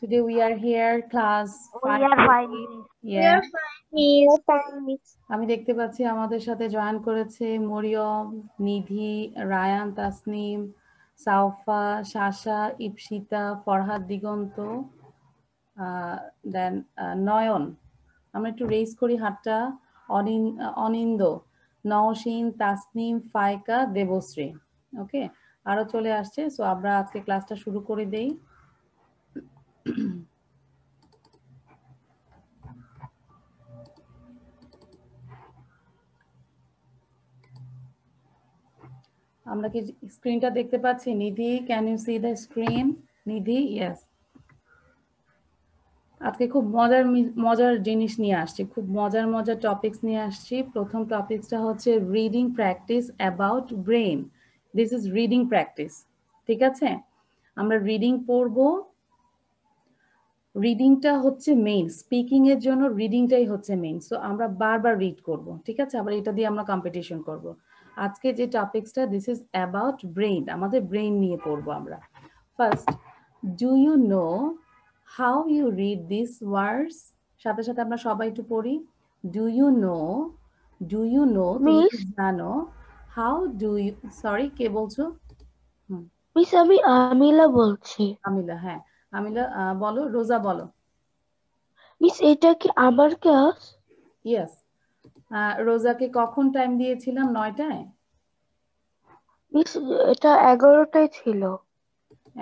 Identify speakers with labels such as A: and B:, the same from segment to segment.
A: Today we are here, class
B: We
A: 5.
B: are fine, miss.
C: We are
A: Yeah.
C: fine, miss.
A: আমি দেখতে পাচ্ছি আমাদের সাথে জয়েন করেছে মরিয়ম, নিধি, রায়ান, তাসনিম, সাউফা, শাশা, ইপসিতা, ফরহাদ, দিগন্ত, দেন নয়ন। আমরা একটু রেজ করি হাতটা। অনিন্দ, নওশিন, তাসনিম, ফায়কা, দেবশ্রী। ওকে, আরো চলে আসছে। সো আমরা আজকে ক্লাসটা শুরু করে দেই। আমরা কি স্ক্রিনটা দেখতে পাচ্ছি? Nidhi, can you see the screen? Nidhi, yes. আজকে খুব মজার জিনিস নিয়ে আসছি, খুব মজার টপিকস নিয়ে আসছি। প্রথম টপিকসটা হচ্ছে reading practice about brain. This is reading practice, ঠিক আছে? আমরা রিডিং পড়বো। রিডিংটা হচ্ছে মেইন, স্পিকিং এর জন্য রিডিংটাই হচ্ছে মেইন। সো আমরা বারবার রিড করব, ঠিক আছে? আবার এটা দিয়ে আমরা কম্পিটিশন করব। আজকে যে টপিকসটা, দিস ইজ অ্যাবাউট ব্রেন, আমাদের ব্রেন নিয়ে পড়বো আমরা। First, do you know how you read this words? সাথে সাথে আমরা সবাই একটু পড়ি। ডু ইউ নো, তুমি কি
B: মিস
A: জানো? হাউ ডু ইউ, সরি কে বলছো?
B: মিস আমি আমিলা বলছি।
A: আমিলা, হ্যাঁ আমিলা, বলো। রোজা বলো।
B: মিস এটা কি আমার ক্লাস?
A: ইয়েস। রোজাকে কখন টাইম দিয়েছিলাম? 9টায়।
B: মিস এটা 11টায় ছিল।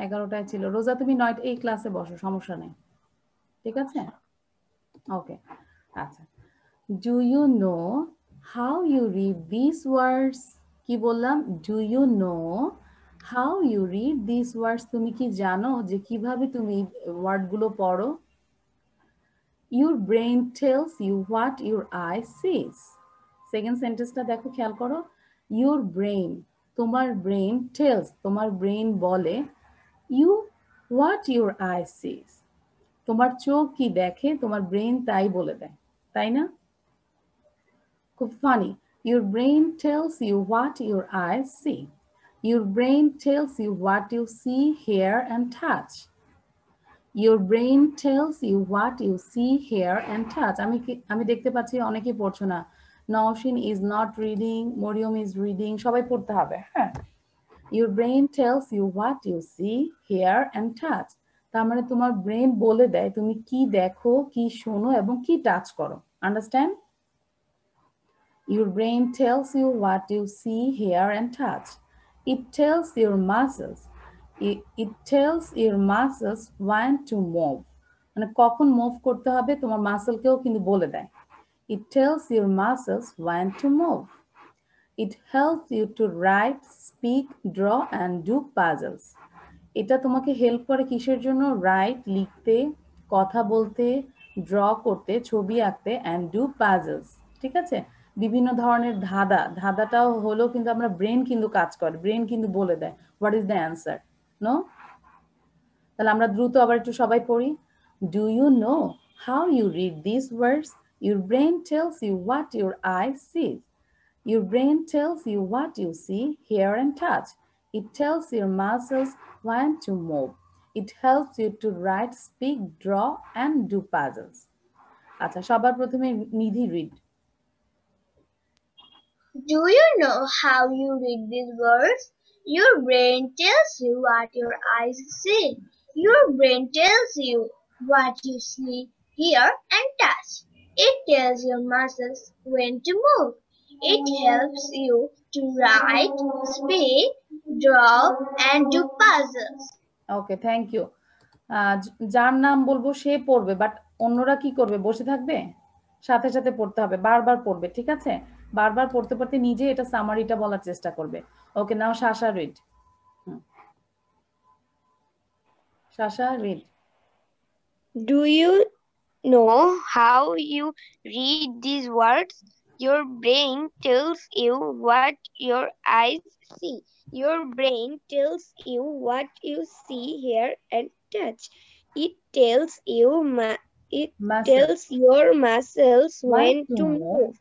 A: 11টায় ছিল। রোজা তুমি 9টা এই ক্লাসে বসো, সমস্যা নেই, ঠিক আছে? ওকে, আচ্ছা। Do you know how you read this words? কি বললাম? Do you know how you read this words? তুমি কি জানো যে কিভাবে তুমি ওয়ার্ডগুলো পড়ো? Your brain tells you what your eye sees. Second সেন্টেন্সটা দেখো, খেয়াল করো। ইউর ব্রেন, তোমার ব্রেন, টেলস, তোমার ব্রেন বলে, you what your eye sees, তোমার চোখ কি দেখে তোমার ব্রেন তাই বলে দেয়, তাই না? খুব funny. Your brain tells you what your eye see. Your brain tells you what you see, hear and touch. Your brain tells you what you see, hear and touch. আমি দেখতে পাচ্ছি অনেকেই পড়ছো না। Nowshin is not reading, Mariam is reading, সবাই পড়তে হবে, হ্যাঁ? Your brain tells you what you see, hear and touch. তার মানে তোমার ব্রেন বলে দেয় তুমি কি দেখো, কি শোনো এবং কি টাচ করো। Understand? Your brain tells you what you see, hear and touch. It tells your muscles. It tells your muscles when to move. মানে কখন মুভ করতে হবে তোমার মাসেলকেও কিন্তু বলে দেয়। It tells your muscles when to move. It helps you to write, speak, draw and do puzzles. এটা তোমাকে হেল্প করে কিসের জন্য? রাইট, লিখতে, কথা বলতে, ড্র করতে, ছবি আঁকতে and do puzzles, ঠিক আছে? বিভিন্ন ধরনের ধাঁধাটাও হলো কিন্তু আমরা ব্রেন কিন্তু কাজ করে, ব্রেন কিন্তু বলে দেয় what is the answer, no? তাহলে আমরা দ্রুত আবার একটু সবাই পড়ি। Do you know how you read this words? Your brain tells you what your eye sees. Your brain tells you what you see, hear and touch. It tells your muscles when to move. It helps you to write, speak, draw and do puzzles. আচ্ছা, সবার প্রথমে নিধি read.
C: Do you know how you read these words? Your brain tells you what your eyes see. Your brain tells you what you see, hear, and touch. It tells your muscles when to move. It helps you to write, speak, draw, and do puzzles.
A: Okay, thank you. যার নাম বলবো সে পড়বে, but অন্যরা কি করবে? বসে থাকবে? সাথে সাথে পড়তে হবে, বারবার পড়বে, ঠিক আছে? বারবার পড়তে পড়তে নিজে এটা সামারিটা বলার চেষ্টা করবে। Okay, now Shasha read. Shasha read.
D: Do you know how you read these words? Your brain tells you what your eyes see. Your brain tells you what you see, hear, and touch. It tells you it
A: Muscle.
D: tells your muscles
A: When
D: when
A: to
D: to
A: move.
D: move.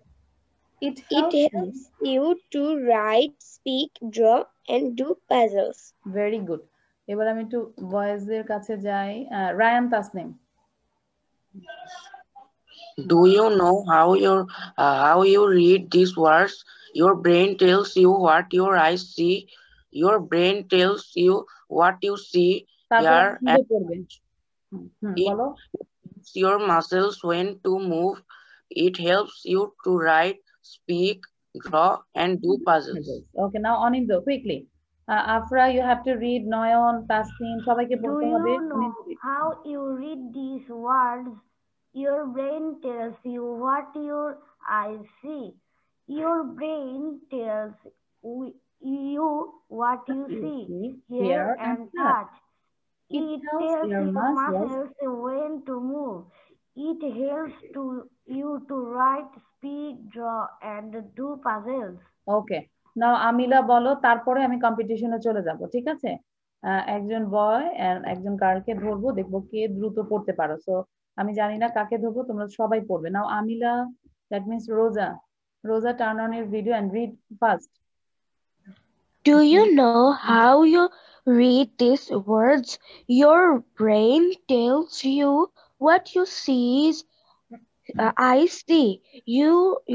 A: It
D: It
A: helps you.
D: helps you to write, speak, draw, and do puzzles.
A: Very good. এবার আমি একটু বয়েজদের কাছে যাই। Rayan Tasnim.
E: Do you know how you read these words? Your brain tells you what your eyes see. Your brain tells you what you see,
A: তারপর
E: hear, and
A: করবে।
E: it
A: বলো।
E: helps your muscles when to move. It helps you to write, speak, draw, and do puzzles.
A: Okay, now Anindo, quickly. Afra, you have to read Noyon, Tasnim, সবাইকে
F: Do
A: বলতে
F: you
A: হবে।
F: know how you read these words? Your brain tells you what your eyes see. Your brain tells you what you see, hear, and touch. It tells your muscles when to move. It helps you to write, speak, draw, and do puzzles.
A: ওকে, নাও আমিলা বলো, তারপরে আমি কম্পিটিশনে চলে যাব, ঠিক আছে? একজন বয় আর একজন গার্লকে ধরবো, দেখবো কে দ্রুত পড়তে পারো। সো আমি জানি না কাকে ধরবো, তোমরা সবাই পড়বে। নাও আমিলা, that means Roza. Roza, turn on your video and read first.
B: Do you know how you read these words? Your brain tells you what you see. I see.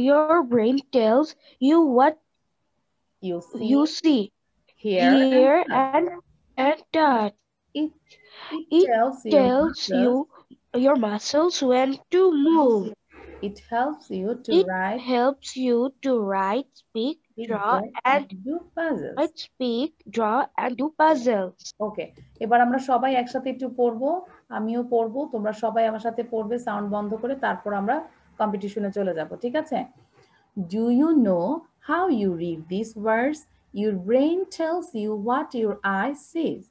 B: Your brain tells you what
A: You
B: you see,
A: hear
B: and touch.
A: it
B: It
A: tells
B: tells you your muscles when to move.
A: It helps you to
B: It
A: write,
B: helps you to write, speak, draw, and
A: do puzzles.
B: write, speak, draw, and do puzzles.
A: ওকে, এবার আমরা সবাই একসাথে একটু পড়বো, আমিও পড়বো, তোমরা সবাই আমার সাথে পড়বে সাউন্ড বন্ধ করে, তারপর আমরা কম্পিটিশনে চলে যাব, ঠিক আছে? Do you know how you read these words? Your brain tells you what your eye sees.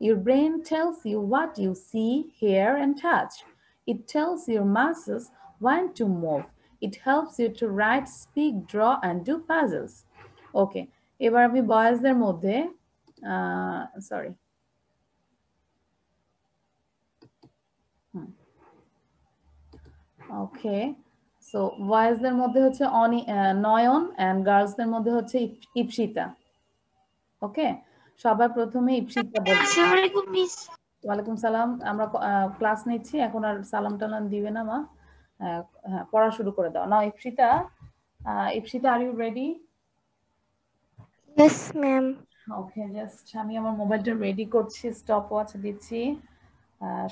A: Your brain tells you what you see, hear, and touch. It tells your muscles when to move. It helps you to write, speak, draw, and do puzzles. Okay, এবার আমি বয়েজদের মধ্যে sorry okay, so বয়েজদের মধ্যে হচ্ছে নয়ন and গার্লসদের মধ্যে হচ্ছে ইপসিতা। ওকে, সবার প্রথমে ইপসিতা বলবে।
D: আসসালামু আলাইকুম মিস।
A: ওয়ালাইকুম সালাম। আমরা ক্লাস নিচ্ছি এখন, আর সালাম টালাম দিবে না মা। হ্যাঁ, পড়া শুরু করে দাও। Now Ipsita, are you ready?
D: Yes, ma'am.
A: Okay, just আমি আমার মোবাইলটা রেডি করছি, স্টপ ওয়াচ দিচ্ছি।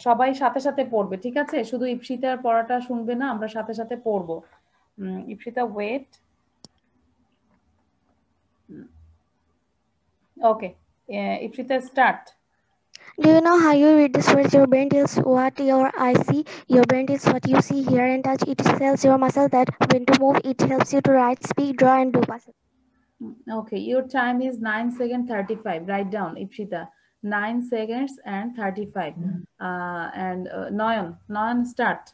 A: সবাই সাথে সাথে পড়বে, ঠিক আছে? শুধু ইপসিতার পড়াটা শুনবে না, আমরা সাথে সাথে পড়বো। Ipsita wait. Okay, Ipsita start.
F: Do you know how you read this words? Your brain tells what your eyes see. Your brain tells what you see, hear, and touch. It tells your muscle that when to move. It helps you to write, speak, draw, and do puzzles.
A: Okay, your time is 9 seconds 35. Write down, Ipshita. 9 seconds and 35. And Noyan, start.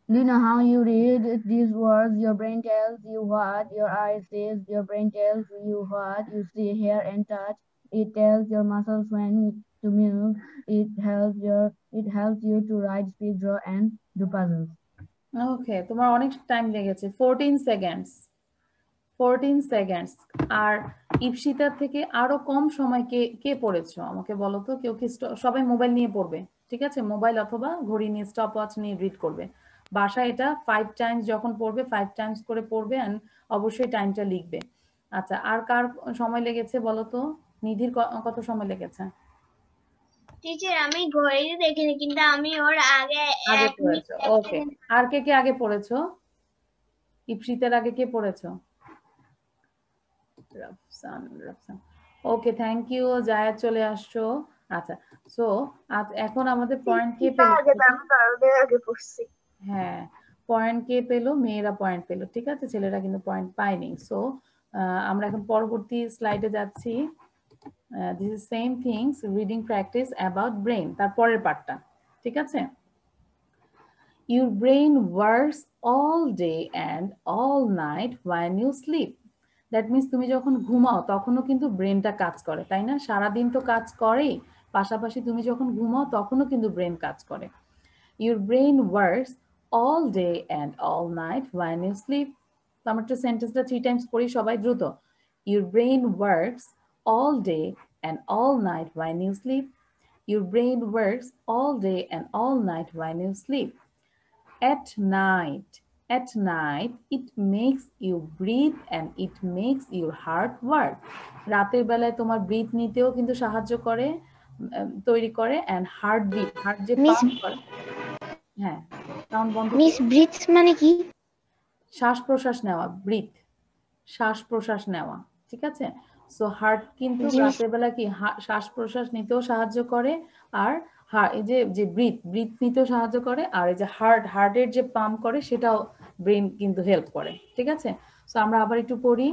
G: Do you know how you read these words? Your brain tells you what your eyes sees. Your brain tells you what you see, hear, and touch. It tells your muscles when to move. It helps you to write, speak, draw, and do puzzles.
A: Okay, তোমার অনেক time লেগেছে। 14 seconds. 14 seconds. আর ইপসিতার থেকে আরো কম সময় কে পড়েছো আমাকে বলো তো? কেউ কি? সবাই মোবাইল নিয়ে পড়বে, ঠিক আছে? মোবাইল অথবা ঘড়ি নিয়ে, স্টপ ওয়াচ নিয়ে রিড করবে। বাসায় এটা 5 টাইমস যখন পড়বে, 5 টাইমস করে পড়বে, এন্ড অবশ্যই টাইমটা লিখবে। আচ্ছা, আর কার সময় লেগেছে বলো তো? নিধির কত সময় লেগেছে?
C: টিচার আমি ঘড়ি দেখিনি, কিন্তু আমি ওর আগে
A: পড়েছো। ওকে, আর কে আগে পড়েছো? ইপসিতার আগে কে পড়েছো? রাফসান। ওকে, থ্যাংক ইউ। জায়েদ চলে আসছো। আচ্ছা, সো এখন আমাদের পয়েন্ট কে পেল? হ্যাঁ, পয়েন্ট কে পেলো? মেয়েরা পয়েন্ট পেলো, ঠিক আছে? ছেলেরা কিন্তু পয়েন্ট পায়নি। সো আমরা এখন পরবর্তী স্লাইডে যাচ্ছি। This is same things, reading practice about brain, তার পরের পার্টটা, ঠিক আছে? Your brain works all day and all night when you sleep. That means তুমি যখন ঘুমাও তখনও কিন্তু ব্রেনটা কাজ করে, তাই না? সারাদিন তো কাজ করেই, পাশাপাশি তুমি যখন ঘুমাও তখনও কিন্তু ব্রেন কাজ করে। Your brain works all day and all night when you sleep. তো আমরা একটা সেন্টেন্সটা 3 টাইমস পড়ি সবাই দ্রুত। Your brain works all day and all night when you sleep. Your brain works all day and all night when you sleep. At night, it makes you breathe and it makes your heart work. রাতের বেলায় তোমার breathe নিতেও কিন্তু সাহায্য করে, তৈরি করে, and heartbeat, heart যে
D: মিস
A: পাম্প করে। হ্যাঁ, সাউন্ড বন্ধ
D: মিস
A: করো।
D: ব্রিথস মানে কি?
A: শ্বাস প্রশ্বাস নেওয়া, ব্রিথ, শ্বাস প্রশ্বাস নেওয়া, ঠিক আছে? সো হার্ট কিন্তু রাতের বেলা কি শ্বাস প্রশ্বাস নিতেও সাহায্য করে, আর এই যে ব্রিথ নিতেও সাহায্য করে, আর এই যে হার্টের যে পাম্প করে সেটাও ব্রেন কিন্তু হেল্প করে, ঠিক আছে? সো আমরা আবার একটু পড়ি।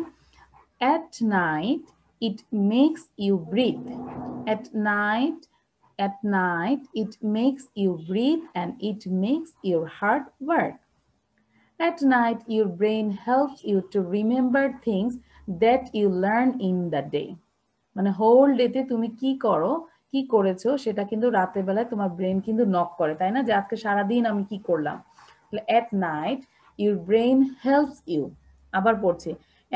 A: At night it makes you breathe. At night it makes you breathe and it makes your heart work. At night, your brain helps you to remember things that you learn in the day. মানে whole ডেতে তুমি কি করো, কি করেছো, সেটা কিন্তু রাতের বেলায় তোমার ব্রেন কিন্তু নক করে, তাই না? যে আজকে সারাদিন আমি কি করলাম। At night, your brain helps you. আবার পড়ছি।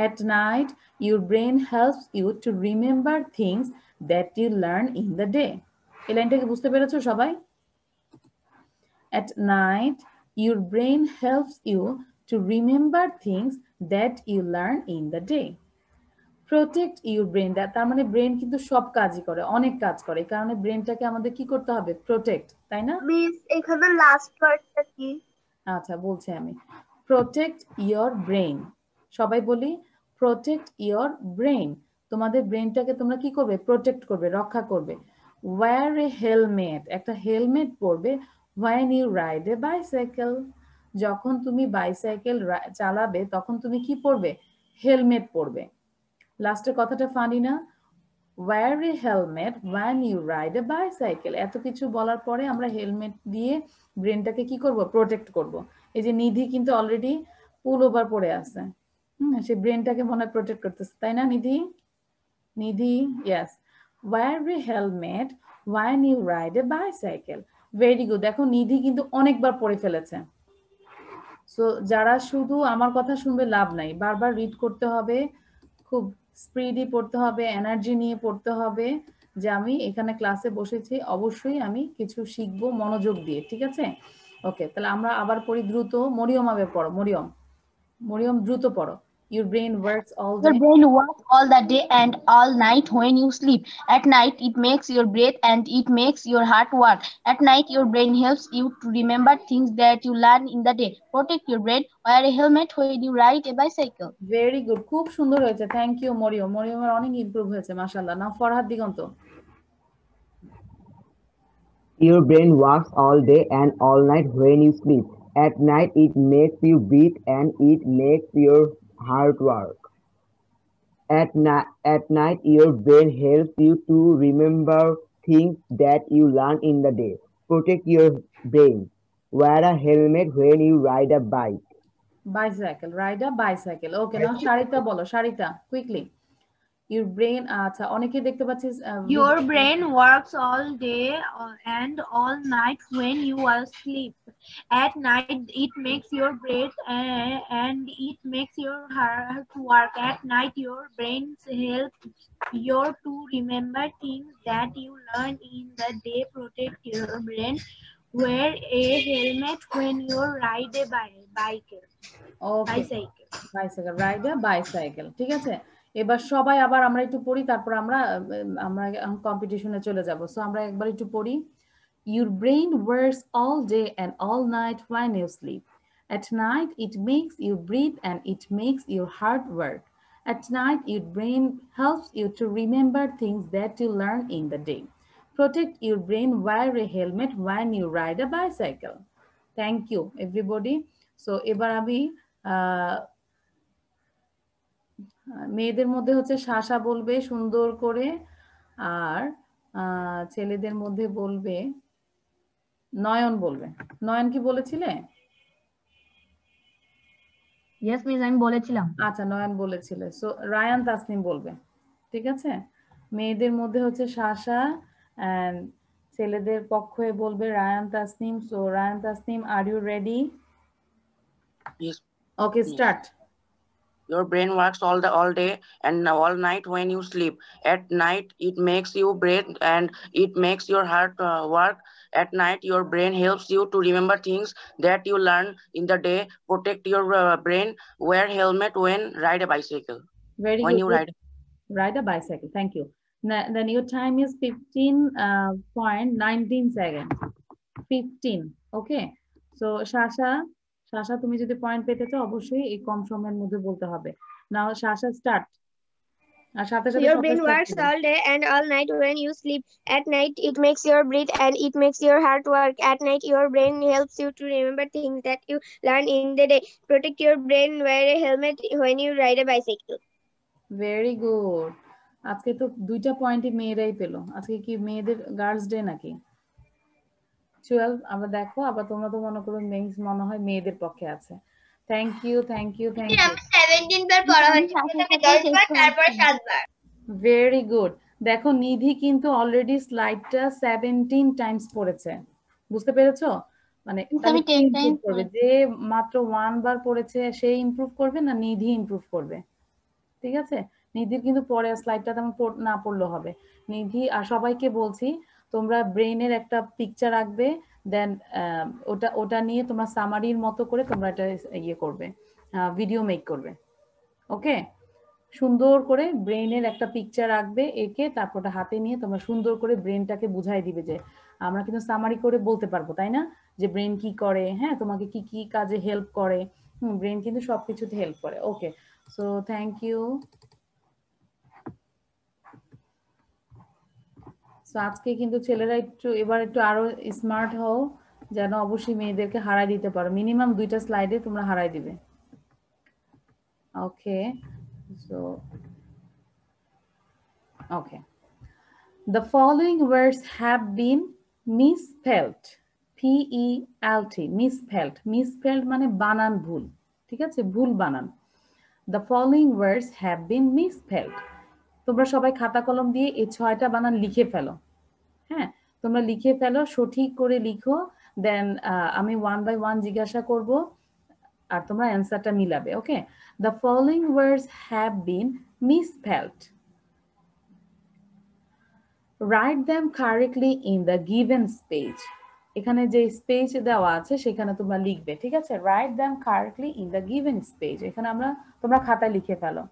A: At night, your brain helps you to remember things that you learn in the day. এই লাইনটা কি বুঝতে পেরেছো সবাই? At night, your brain helps you to remember things that you learn in the day. Protect your brain. তার মানে brain কিন্তু সব কাজই করে, অনেক কাজ করে, এই কারণে ব্রেনটাকে আমাদের কি করতে হবে? প্রোটেক্ট, তাই না?
C: মিস এখানে লাস্ট পার্টটা কি?
A: আচ্ছা বলছি আমি। Protect your brain. সবাই বলি প্রোটেক্ট ইয়োর ব্রেন। তোমাদের ব্রেনটাকে তোমরা কি করবে? প্রোটেক্ট করবে, রক্ষা করবে। ওয়্যার এ হেলমেট, একটা হেলমেট পরবে when you ride a bicycle. যখন তুমি বাইসাইকেল চালাবে তখন তুমি কি পরবে? হেলমেট পরবে। লাস্টের কথাটা ফানি না? wear a helmet when you ride a bicycle. এত কিছু বলার পরে আমরা হেলমেট দিয়ে ব্রেনটাকে কি করব? প্রোটেক্ট করব। এই যে নিধি কিন্তু অলরেডি পুল ওভার পড়ে আছে, সে ব্রেনটাকে মনে হয় প্রোটেক্ট করতেছে, তাই না Nidhi? Nidhi, yes. wear a helmet when you ride a bicycle. Very good. দেখো নিধি কিন্তু অনেকবার পড়ে ফেলেছে। সো যারা শুধু আমার কথা শুনবে লাভ নাই, বারবার রিড করতে হবে, খুব স্পিডি পড়তে হবে, এনার্জি নিয়ে পড়তে হবে, যে আমি এখানে ক্লাসে বসেছি, অবশ্যই আমি কিছু শিখবো মনোযোগ দিয়ে, ঠিক আছে? ওকে, তাহলে আমরা আবার পড়ি দ্রুত। মরিয়ম আগে পড়ো, মরিয়ম দ্রুত পড়ো। Your brain works all
H: Your
A: day.
H: brain works all the day and all night when you sleep. At night, it makes your breath and it makes your heart work. At night, your brain helps you to remember things that you learn in the day. Protect your brain. Wear a helmet when you ride a bicycle.
A: Very good, খুব সুন্দর হয়েছে। Thank you Mariyam. মরিয়মের অনেক improve হয়েছে, মাশাআল্লাহ। নাও ফরহাদ দিগন্ত।
I: Your brain works all day and all night when you sleep. At night, it makes you breathe and it makes your heart work. At night, your brain helps you to remember things that you learn in the day. Protect your brain. Wear a helmet when you ride a bike.
A: Bicycle, ride a bicycle. Okay, now Sharita বলো, Sharita, quickly. Your brain, আচ্ছা অনেকে দেখতে পাচ্ছিস।
J: Your brain works all day and all night when you are asleep. At night, it makes your breath and it makes your heart work. At night, your brain helps you to remember things that you learn in the day. Protect your brain. Wear a helmet when you ride a bicycle.
A: Bicycle, ride a bicycle. ঠিক আছে? এবার সবাই আবার আমরা একটু পড়ি, তারপর আমরা কম্পিটিশনে চলে যাব। সো আমরা একবার একটু পড়ি। Your brain works all day and all night when you sleep. At night, it makes you breathe and it makes your heart work. At night, your brain helps you to remember things that you learn in the day. Protect your brain, wear a helmet when you ride a bicycle. Thank you, everybody. So এবার আমি মেয়েদের মধ্যে হচ্ছে শাসা বলবে সুন্দর করে, আর ছেলেদের মধ্যে বলবে নয়ন বলবে। নয়ন কি বলেছিলে?
G: ইয়েস মিস, আমি বলেছিলাম।
A: আচ্ছা, নয়ন বলেছিলে। সো রায়ান তাসনিম বলবে, ঠিক আছে? মেয়েদের মধ্যে হচ্ছে শাসা, এন্ড ছেলেদের পক্ষে বলবে Rayan Tasnim. So Rayan Tasnim, are you ready?
E: Yes.
A: Okay, start.
E: Your brain works all day and all night when you sleep. At night, it makes you breathe and it makes your heart work. At night, your brain helps you to remember things that you learn in the day. Protect your brain. Wear helmet when ride a bicycle.
A: Very
E: When
A: good.
E: you
A: Ride a bicycle. Thank you. Then your time is 15.19 seconds. 15. Okay. So Shasha তুমি যদি point পেতে চাও অবশ্যই এই কম সময়ের মধ্যে বলতে হবে। Now Shasha start. আর সাথে সাথে
D: Your brain works all day and all night when you sleep. At night, it makes your breathe and it makes your heart work. At night, your brain helps you to remember things that you learn in the day. Protect your brain. Wear a helmet when you ride a bicycle.
A: Very good. আজকে তো দুইটা পয়েন্টই মেয়েরাই পেলো। আজকে কি মেয়েদের girls day নাকি? 12 আবার দেখো, আবার তোমরা তো মনে করো মনে হয় মেয়েদের পক্ষে আছে। Thank you.
C: 17 বার পড়া হয়েছে, প্রথমে 10 বার, তারপরে 7 বার।
A: Very good. দেখো নিধি কিন্তু অলরেডি স্লাইডটা 17 টাইমস পড়েছে। বুঝতে পেরেছো? মানে
H: আমি 10 টাইম
A: করবে যে মাত্র 1 বার পড়েছে সে ইমপ্রুভ করবে না নিধি ইমপ্রুভ করবে? ঠিক আছে, নিধির কিন্তু পরে স্লাইডটা তেমন না পড়লেও হবে। নিধি আর সবাইকে বলছি তোমরা ব্রেইনের একটা পিকচার রাখবে, দেন ওটা নিয়ে তোমরা সামারির মতো করে তোমরা এটা ইয়ে করবে, ভিডিও মেক করবে। ওকে, সুন্দর করে ব্রেইনের একটা পিকচার রাখবে এঁকে, তারপর ওটা হাতে নিয়ে তোমরা সুন্দর করে ব্রেনটাকে বুঝাই দিবে যে আমরা কিন্তু সামারি করে বলতে পারবো, তাই না, যে ব্রেন কি করে, হ্যাঁ তোমাকে কি কি কাজে হেল্প করে। ব্রেন কিন্তু সবকিছুতে হেল্প করে। ওকে, সো থ্যাংক ইউ। সো আজকে কিন্তু ছেলেরা এবার একটু আরো স্মার্ট হও, যেন অবশ্যই মেয়েদেরকে হারাই দিতে পারো। মিনিমাম 2টা স্লাইডে তোমরা হারাই দিবে। ওকে, so okay. The following words have been misspelled. P-E-L-T, misspelled. Misspelled মানে বানান ভুল, ঠিক আছে, ভুল বানান। The following words have been misspelled. তোমরা সবাই খাতা কলম দিয়ে এই 6টা বানান লিখে ফেলো। হ্যাঁ, তোমরা লিখে ফেলো, সঠিক করে লিখো, দেন আমি 1 by 1 জিজ্ঞাসা করব আর তোমরা অ্যান্সারটা মিলাবে। ওকে, The following words have been misspelled. Write them correctly in the given space. এখানে যে স্পেস দেওয়া আছে সেখানে তোমরা লিখবে, ঠিক আছে। Write them correctly in the given space. এখানে তোমরা খাতায় লিখে ফেলো।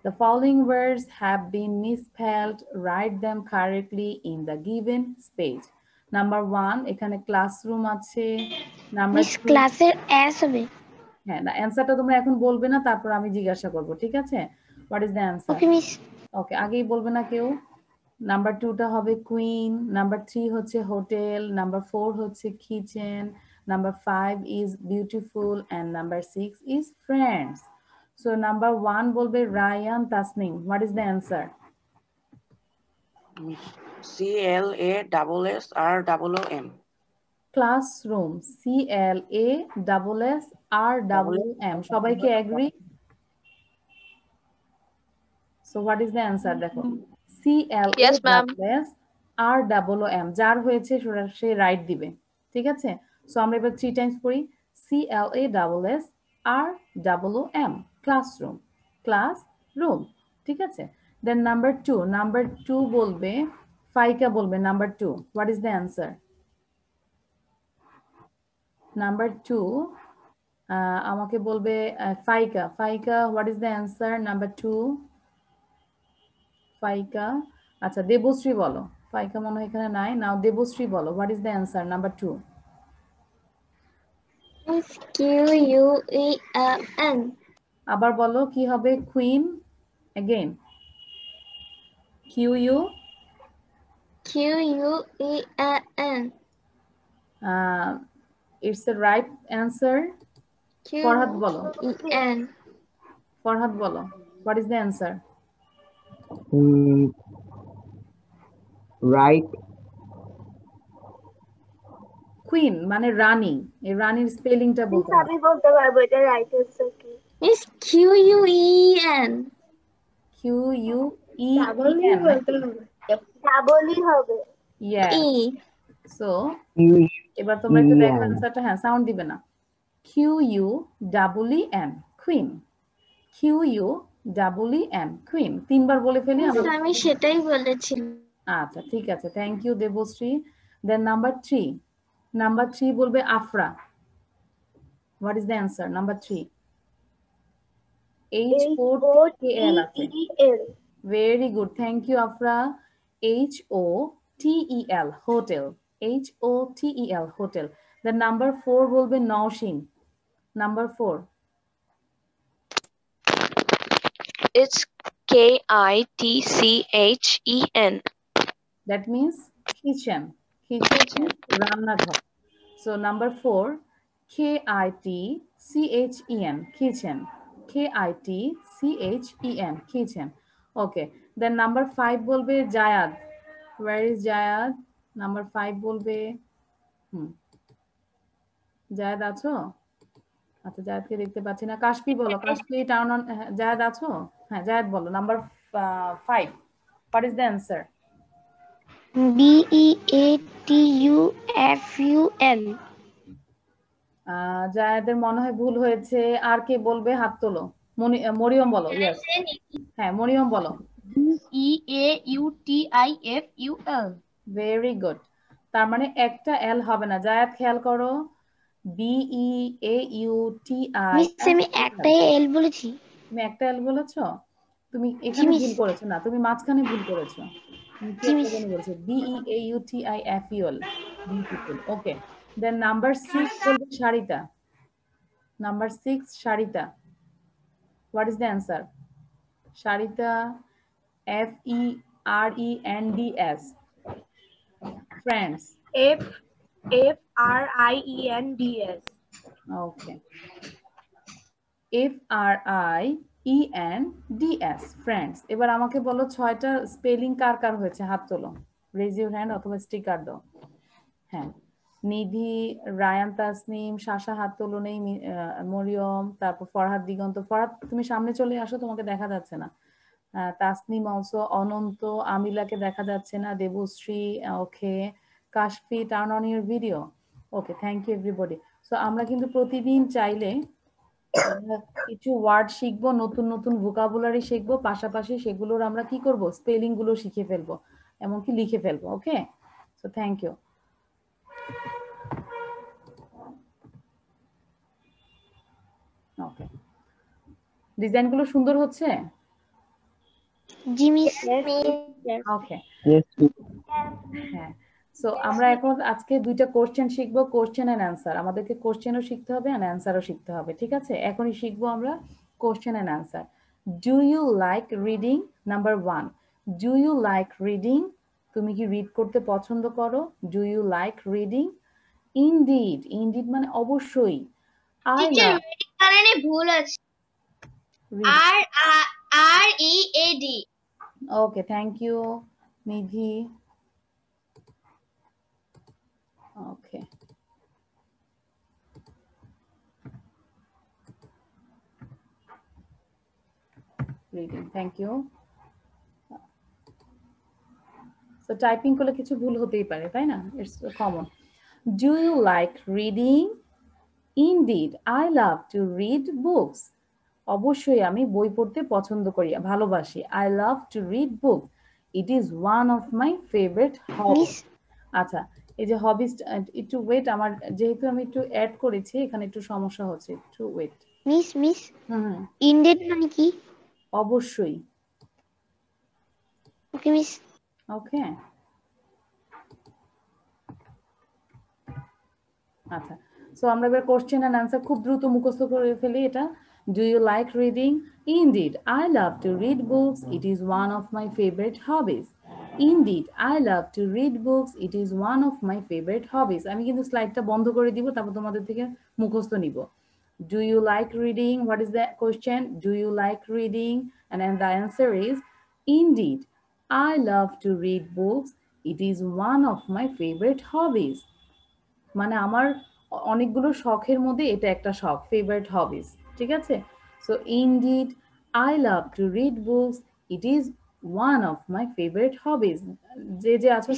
A: The following words have been misspelled. Write them correctly in the given space. Number 1, এখানে ক্লাসরুম আছে। নাম্বার 2
D: ক্লাসের এস হবে।
A: হ্যাঁ, না অ্যানসারটা তোমরা এখন বলবে না, তারপর আমি জিজ্ঞাসা করব, ঠিক আছে। What is the answer?
D: Okay miss.
A: Okay, আগেই বলবে না কেউ। নাম্বার 2টা হবে কুইন, নাম্বার 3 হচ্ছে হোটেল, নাম্বার 4 হচ্ছে kitchen, number 5 is beautiful and number 6 is friends. So number 1 বলবে Rayan Tasnim. What is the answer?
E: C-L-A-S-S-R-O-O-M.
A: Classroom, C-L-A-S-S-R-O-O-M. সবাই কি agree? So what is the answer? দেখো, C-L-A-S-S-R-O-O-M, যার হয়েছে সে রাইট দিবে, ঠিক আছে। সো আমরা এবার 3 টাইমস পড়ি। C-L-A-S-S-R-O-O-M, ক্লাসরুম, ক্লাসরুম, ঠিক আছে। দেন নাম্বার 2 বলবে ফাইকা, বলবে number 2। What is the answer? Number 2 আমাকে বলবে ফাইকা। What is the answer? Number 2 ফাইকা। আচ্ছা, দেবশ্রী বলো। ফাইকা মনে হয় এখানে নাই। নাও দেবশ্রী বলো, What is the answer? Number 2.
D: Q-U-E-N.
A: আবার বলো কি হবে? Queen. Again.
D: Q-U-E-N.
A: It's the right answer. Farhad বলো।
D: Q-U-E-N.
A: ফরহাদ বলো, What is the answer?
I: Right.
A: Queen মানে রানী, এই রানীর স্পেলিংটা বলতে হবে।
D: আমি বলতে পারবো এটা রাইট আনসার কি? Miss Q-U-E-N.
A: Q-U-E-N
D: ডাবলই হবে।
A: Yes.
D: E.
A: So এবার তোমরা একটু দেখো অ্যানসারটা। হ্যাঁ, সাউন্ড দিবে না। QUEEN, queen. QUEEN, queen. 3 বার বলে ফেলি আমরা।
D: আমি সেটাই বলেছিলাম।
A: আচ্ছা ঠিক আছে, thank you Debashree. Then number 3, number 3 বলবে Afra. What is the answer? Number 3 HOTEL আছে। Very good, thank you Afra. HOTEL, hotel. HOTEL, hotel. Then number 4 বলবে Naushin. Number 4
B: It's KITCHEN.
A: that means kitchen. Kitchen means রান্নাঘর। So number 4, KITCHEN, kitchen. KITCHEN, kitchen. Okay. Then number 5 বলবে জায়াদ। Where is জায়াদ? Number 5 বলবে জায়াদ আছো? আচ্ছা জায়াদকে দেখতে পাচ্ছি না। কাশফি বলো, কাশফি টাউন অন। জায়াদ আছো? হ্যাঁ জায়াদ বলো। Number 5, what is the answer?
D: BEATUFUL.
A: জায়াদের মনে হয় ভুল হয়েছে। আর কে বলবে? হাত তোলো। মরিয়ম বলো। ইয়েস, হ্যাঁ মরিয়ম বলো।
H: BEAUTIFUL.
A: Very good. তার মানে একটা এল হবে না। জায়াদ খেয়াল করো। BEAUTI।
D: আমি একটাই এল বলেছি।
A: তুমি একটা এল বলেছো? তুমি এখানে ভুল করেছো না, তুমি মাঝখানে ভুল করেছো। তুমি কি একটা জানি বলেছো? BEAUTIFUL, beautiful. Okay. Then number 6 বলবে Sarita. Number 6 Sarita. What is the answer? Sarita, FERENDS, friends.
J: FRIENDS.
A: Okay. FRIENDS, friends. এবার আমাকে বলো 6টা স্পেলিং কার কার হয়েছে? হাত তোলো। রেজ ইউর হ্যান্ড অথবা স্টিকার দাও। হ্যাঁ, নিধি, রায়ান, তাসনিম, শাশা হাত তোলো নেই, মরিয়ম, তারপর ফরহাদ, দিগন্ত। ফরহাদ তুমি সামনে চলে আসো, তোমাকে দেখা যাচ্ছে না। তাসনিম অলসো, অনন্ত, আমিলাকে দেখা যাচ্ছে না, Debashree, okay, Kashfi, turn on your video. Okay, thank you everybody. So আমরা কিন্তু প্রতিদিন চাইলে কিছু ওয়ার্ড শিখবো, নতুন নতুন ভোকাবুলারি শিখবো, পাশাপাশি সেগুলোর আমরা কি করব? স্পেলিং গুলো শিখে ফেলবো, এমনকি লিখে ফেলবো। ওকে, সো থ্যাংক ইউ। ওকে, ডিজাইনগুলো সুন্দর হচ্ছে?
D: জি মিস।
A: ওকে, হ্যাঁ। সো আমরা এখন আজকে 2টা কোশ্চেন শিখবো, কোশ্চেন এন্ড অ্যান্সার। আমাদেরকে কোশ্চেনও শিখতে হবে এন্ড অ্যান্সারও শিখতে হবে, ঠিক আছে? এখনই শিখবো আমরা question and answer. Do you like reading? Number 1, do you like reading? তুমি কি রিড করতে পছন্দ করো? Do you like reading? Indeed, indeed মানে অবশ্যই। আই লাভ,
C: কারণে ভুল আছে। READ.
A: Okay, thank you Nidhi. Okay. Reading, thank you. So typing করলে কিছু ভুল হতেই পারে, তাই না? It's common. Do you like reading? Indeed, I love to read books. অবশ্যই আমি বই পড়তে পছন্দ করি, ভালোবাসি। I love to read books. It is one of my favorite hobbies. আচ্ছা, এই যে হবিস, একটু ওয়েট, আমার যেহেতু আমি একটু অ্যাড করেছি এখানে একটু সমস্যা হচ্ছে, একটু ওয়েট।
D: মিস ইনডিড মানে কি?
A: অবশ্যই।
D: ওকে মিস।
A: ওকে, আচ্ছা। সো আমরা এবার কোশ্চেন এন্ড অ্যান্সার খুব দ্রুত মুখস্থ করে ফেলি এটা। Do you like reading? Indeed, I love to read books. It is one of my favourite hobbies. Indeed, I love to read books. It is one of my favourite hobbies. আমি কিন্তু স্লাইডটা বন্ধ করে দিব, তারপর তোমাদের থেকে মুখস্থ নিব। Do you like reading? What is the question? Do you like reading? And then the answer is, indeed, I love to read books. It is one of my favorite hobbies. মানে আমার অনেকগুলো শখের মধ্যে এটা একটা শখ, ফেভারিট হবিজ, ঠিক আছে? So indeed, I love to read books. It is one of my favourite hobbies. যে যে আছো,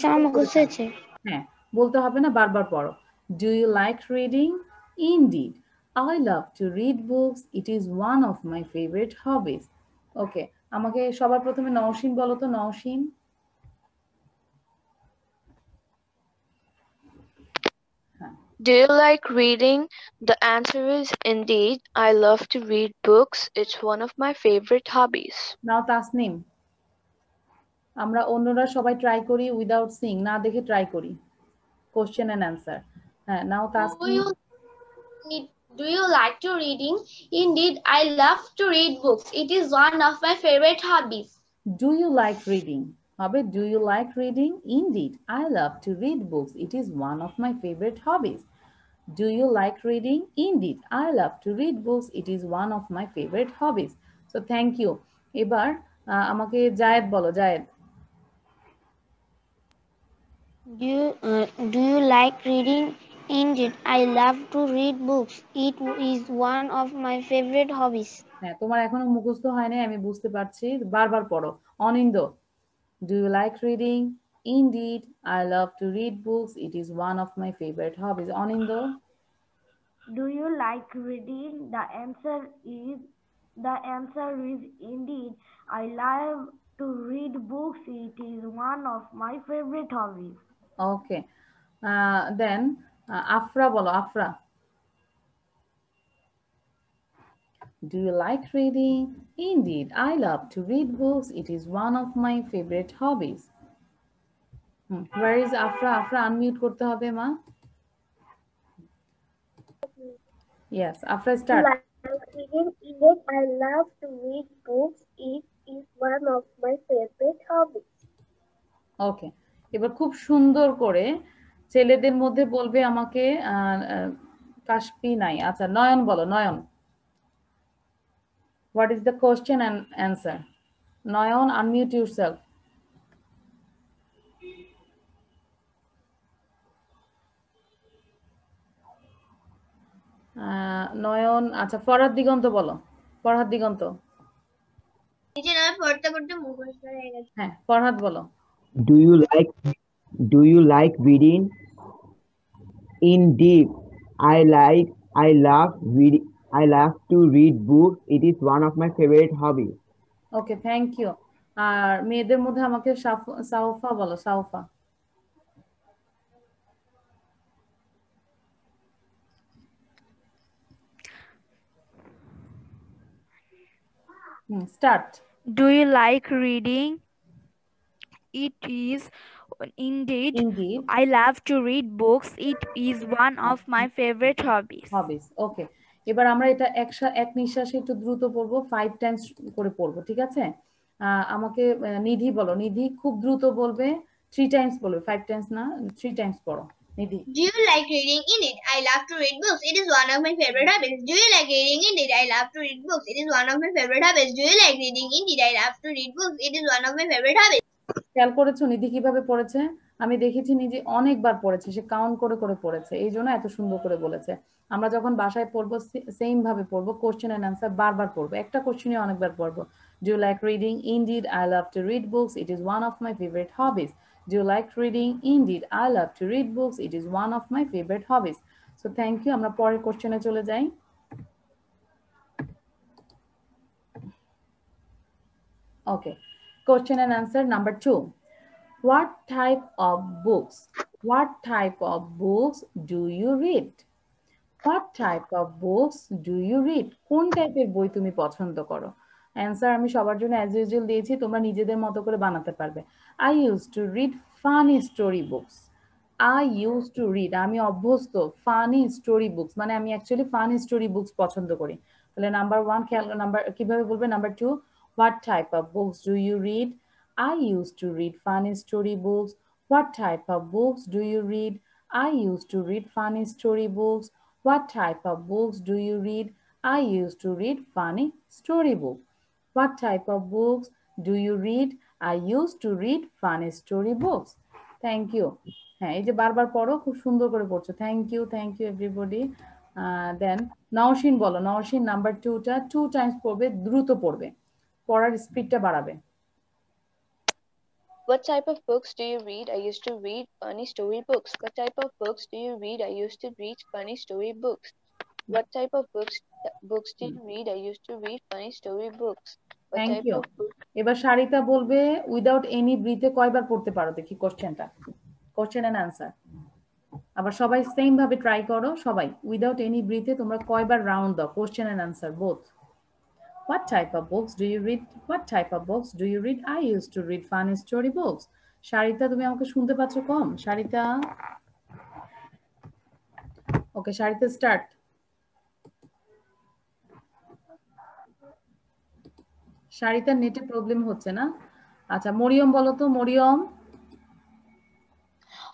A: হ্যাঁ বলতে হবে না, বারবার পড়ো। Do you like reading? Indeed, I love to read books. It is one of my favorite hobbies. Okay, আমাকে সবার প্রথমে নওশিন বলো তো, Nowshin.
B: Do you like reading? The answer is indeed. I love to read books. It's one of my favorite hobbies.
A: নাও তাসনিম, আমরা অন্যরা সবাই try করি without Singh, না দেখে ট্রাই করি কোশ্চেন এন্ড অ্যান্সার। হ্যাঁ, নাও Tasnim.
H: Do you like to reading? Indeed, I love to read books. It is one of my favorite hobbies.
A: Do you like reading? হবে do you like reading? Indeed, I love to read books. It is one of my favorite hobbies. Do you like reading? Indeed, I love to read books. It is one of my favorite hobbies. So thank you. এবার আমাকে জায়েদ বলো, জায়েদ।
D: Do you like reading? Indeed, I love to read books. It is one of my favorite hobbies.
A: হ্যাঁ, তোমার এখনো মুখস্থ হয় নাই, আমি বুঝতে পারছি, বারবার পড়ো। অনিন্দ, do you like reading? Indeed, I love to read books. It is one of my favorite hobbies. Anindya,
F: Do you like reading? The answer is indeed. I love to read books. It is one of my favorite hobbies.
A: okay. Then Afra বলো, Afra. Do you like reading? Indeed, I love to read books. It is one of my favorite hobbies. Where is Afra? Afra, unmute করতে হবে মা। Yes, Afra, start.
K: Indeed, I love to read books. It is one of my favorite hobbies.
A: Okay, এবার খুব সুন্দর করে ছেলেদের মধ্যে বলবে আমাকে কাশফি নাই, আচ্ছা নয়ন বলো, নয়ন। What is the question and answer? Nayan, unmute yourself. নয়ন, আচ্ছা ফরহাদ দিগন্ত বলো, ফরহাদ দিগন্ত। হ্যাঁ, ফরহাদ বলো।
I: Do you like reading? Indeed, I love to read books. It is one of my favorite hobbies.
A: Okay, thank you. আর মেয়েদের মধ্যে আমাকে সাউফা বলো, সাউফা। Start.
L: Do you like reading? It is indeed. I love to read books. It is one of my favorite hobbies.
A: Okay. এবার আমরা এটা এক নিঃশ্বাসে একটু দ্রুত পড়বো, 5 টাইমস করে পড়বো, ঠিক আছে? আমাকে নিধি বলো, নিধি খুব দ্রুত বলবে, 3 টাইমস বলবে, 5 টাইমস না, 3 টাইমস পড়ো নিধি।
C: Do you like reading? Indeed, I love to read books. It is one of my favorite hobbies. Do you like reading? Indeed, I love to read books. It is one of my favorite hobbies. Do you like reading? Indeed, I love to read books. It is one of my favorite hobbies.
A: খেয়াল করেছো নিধি কিভাবে পড়েছে? আমি দেখেছি নিজে অনেকবার পড়েছে, সে count করে করে পড়েছে, এই জন্য এত সুন্দর করে বলেছে। আমরা যখন বাসায় পড়বো সেম ভাবে পড়বো, কোশ্চেন এন্ড অ্যান্সার বারবার পড়বো, একটা কোশ্চেনই অনেকবার পড়বো। Do you like reading? Indeed, I love to read books. It is one of my favorite hobbies. Do you like reading? Indeed, I love to read books. It is one of my favorite hobbies. So thank you. আমরা পরের কোশ্চেনে চলে যাই। Okay. Question and answer number 2. What type of books do you read? What type of books do you read? কোন টাইপের বই তুমি পছন্দ করো? অ্যানসার আমি সবার জন্য অ্যাজ ইউজুয়াল দিয়েছি, তোমরা নিজেদের মতো করে বানাতে পারবে। I used to read funny story books. I used to read, আমি অভ্যস্ত, ফানি স্টোরি বুকস, মানে আমি অ্যাকচুয়ালি ফানি স্টোরি বুকস পছন্দ করি। তাহলে নাম্বার 1 খেয়াল, নাম্বার কিভাবে বলবে? Number 2, what type of books do you read? I used to read funny story books. What type of books do you read? I used to read funny story books. What type of books do you read? I used to read funny story books. What type of books do you read? I used to read funny story books. Thank you. হ্যাঁ, এই যে বারবার পড়ো, খুব সুন্দর করে পড়ছো। Thank you everybody. Then Naushin বলো, নওশিন নাম্বার 2টা 2 টাইমস পড়বে, দ্রুত পড়বে, পড়ার স্পিডটা বাড়াবে।
B: What type of books do you read? I used to read funny story books. What type of books do you read? I used to read funny story books. What type of books do you read? I used to read funny story books. What
A: thank
B: type
A: you.
B: of book?
A: এবার সারিতা বলবে without any ব্রিথে কয়বার পড়তে পারো, দেখি কোশ্চেনটা, question and answer. আবার সবাই same ভাবে ট্রাই করো, সবাই উইদাউট এনি ব্রিথে তোমরা কয়বার রাউন্ড দাও, question and answer both. What type of books do you read? What type of books do you read? I used to read funny story books. Sarita তুমি আমাকে শুনতে পাচ্ছ কম? সারিতা, ওকে সারিতা স্টার্ট। সারিতার নেটে প্রবলেম হচ্ছে না? আচ্ছা মরিয়ম বলো তো, Mariam.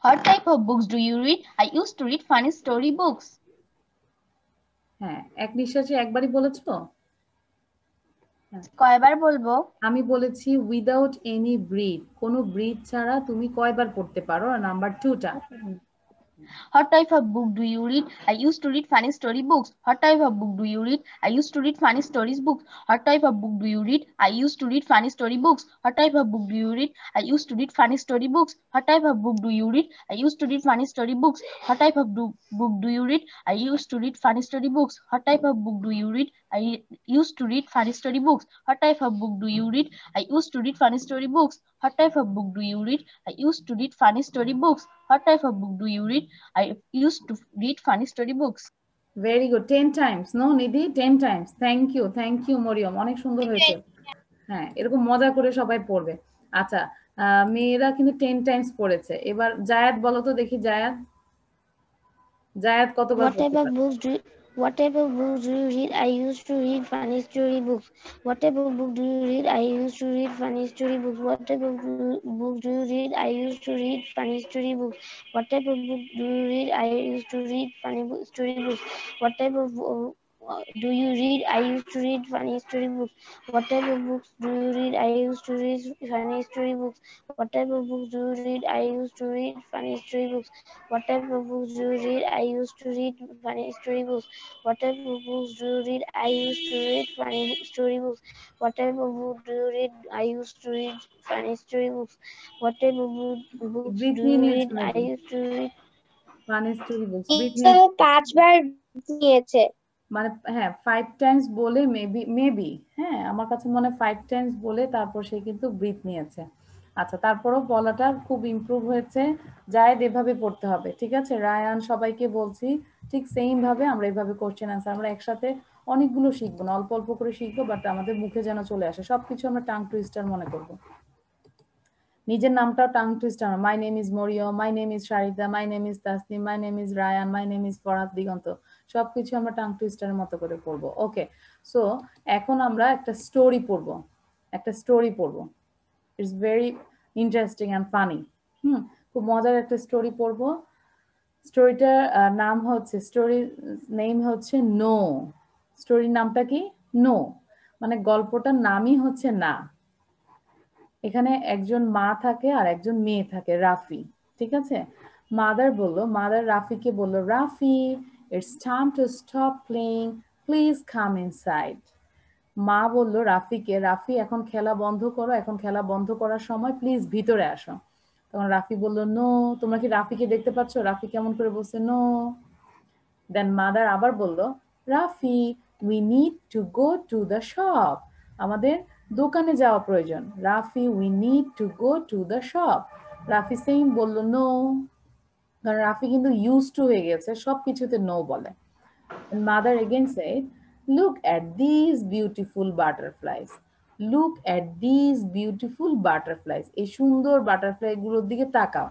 H: What type of books do you read? I used to read funny story books.
A: হ্যাঁ, এক নিঃশ্বাসে একবারই বলেছো?
H: কয়বার বলবো?
A: আমি বলেছি উইদাউট এনি ব্রিথ, কোনো ব্রিথ ছাড়া তুমি কয়বার পড়তে পারো, আর নাম্বার 2টা।
H: What type of book do you read? I used to read funny story books. What type of book do you read? I used to read funny stories books. What type of book do you read? I used to read funny story books. What type of book do you read? I used to read funny story books. What type of book do you read? I used to read funny story books. What type of book do you read? I used to read funny story books. What type of book do you read? I used to read funny story books. What type of book do you read? I used to read funny story books. What type of book do you read? I used to read funny story books. What type of book do you read? I used to read funny story books.
A: Very good, 10 times. No Nidhi, 10 times. Thank you Maryam, অনেক সুন্দর হয়েছে। হ্যাঁ, এরকম মজা করে সবাই পড়বে। আচ্ছা, মেয়েরা কিন্তু 10 টাইমস পড়েছে। এবার জায়াত বলো তো দেখি, জায়াত কতবার
K: What type
A: পড়তে
K: of
A: পারে?
K: books do you read? I used to read funny story books. What type of book do you read? I used to read funny story books. What type of book do you read? I used to read funny story books. What type of book do you read? I used to read funny story books. What type of do you read? I used to read funny story books. What type of books do you read? I used to read funny story books. What type of books do you read? I used to read funny story books. What type of books do you read? I used to read funny story books. What type of books do you read? I used to read funny story books. What type of book do you read? I used to read funny story books. What type of books
A: ব্রিথ
K: do
A: নিয়ে
K: you
A: নিয়েছো
K: read? I
A: নাকি?
K: used to read
A: funny story books, ব্রিথ নিয়ে
D: 5বার নিয়েছে।
A: মানে হ্যাঁ 5 টাইমস বলে মেবি হ্যাঁ আমার কাছে মনে হয় 5 টাইমস বলে তারপর সে কিন্তু ব্রিথ নিয়েছে। আচ্ছা, তারপরও বলাটা খুব ইমপ্রুভ হয়েছে। জায়েদ এভাবে পড়তে হবে, ঠিক আছে? রায়ান, সবাইকে বলছি ঠিক সেম ভাবে আমরা এইভাবে কোশ্চেন আনসার আমরা একসাথে অনেকগুলো শিখবো না, অল্প অল্প করে শিখবো, বাট আমাদের মুখে যেন চলে আসে। সবকিছু আমরা টাং টুইস্টার মনে করবো। নিজের নামটাও tongue twister. My name is Mariyam, my name is Sharita, my name is Tasnim, my name is Rayan, my name is Farhad Diganta. সবকিছু আমরা টাং টুইস্টারের মতো করে পড়বো। ওকে, সো এখন আমরা একটা স্টোরি পড়বো, it's very interesting and funny. খুব মজার একটা স্টোরি পড়বো। স্টোরিটার নাম হচ্ছে, স্টোরির নেম হচ্ছে নো। স্টোরির নামটা কি? নো, মানে গল্পটার নামই হচ্ছে না। এখানে একজন মা থাকে আর একজন মেয়ে থাকে, রাফি, ঠিক আছে? মাদার রাফিকে বললো, Rafi, it's time to stop playing, please come inside. মা বললো রাফিকে, রাফি এখন খেলা বন্ধ করো, এখন খেলা বন্ধ করার সময়, প্লিজ ভিতরে আসো। তখন রাফি বললো, নো। তোমরা কি রাফিকে দেখতে পাচ্ছ? রাফি কেমন করে বলছে নো। দেন মাদার আবার বললো, Rafi, we need to go to the shop, আমাদের দোকানে যাওয়া প্রয়োজন। Rafi, we need to go to the shop. Rafi same বললো নো, কারণ রাফি কিন্তু ইউজ টু হয়ে গেছে, সব কিছুতে নো বলে। Mother again said, look at this beautiful butterflies, look at this beautiful butterflies, এই সুন্দর বাটারফ্লাই গুলোর দিকে তাকাও।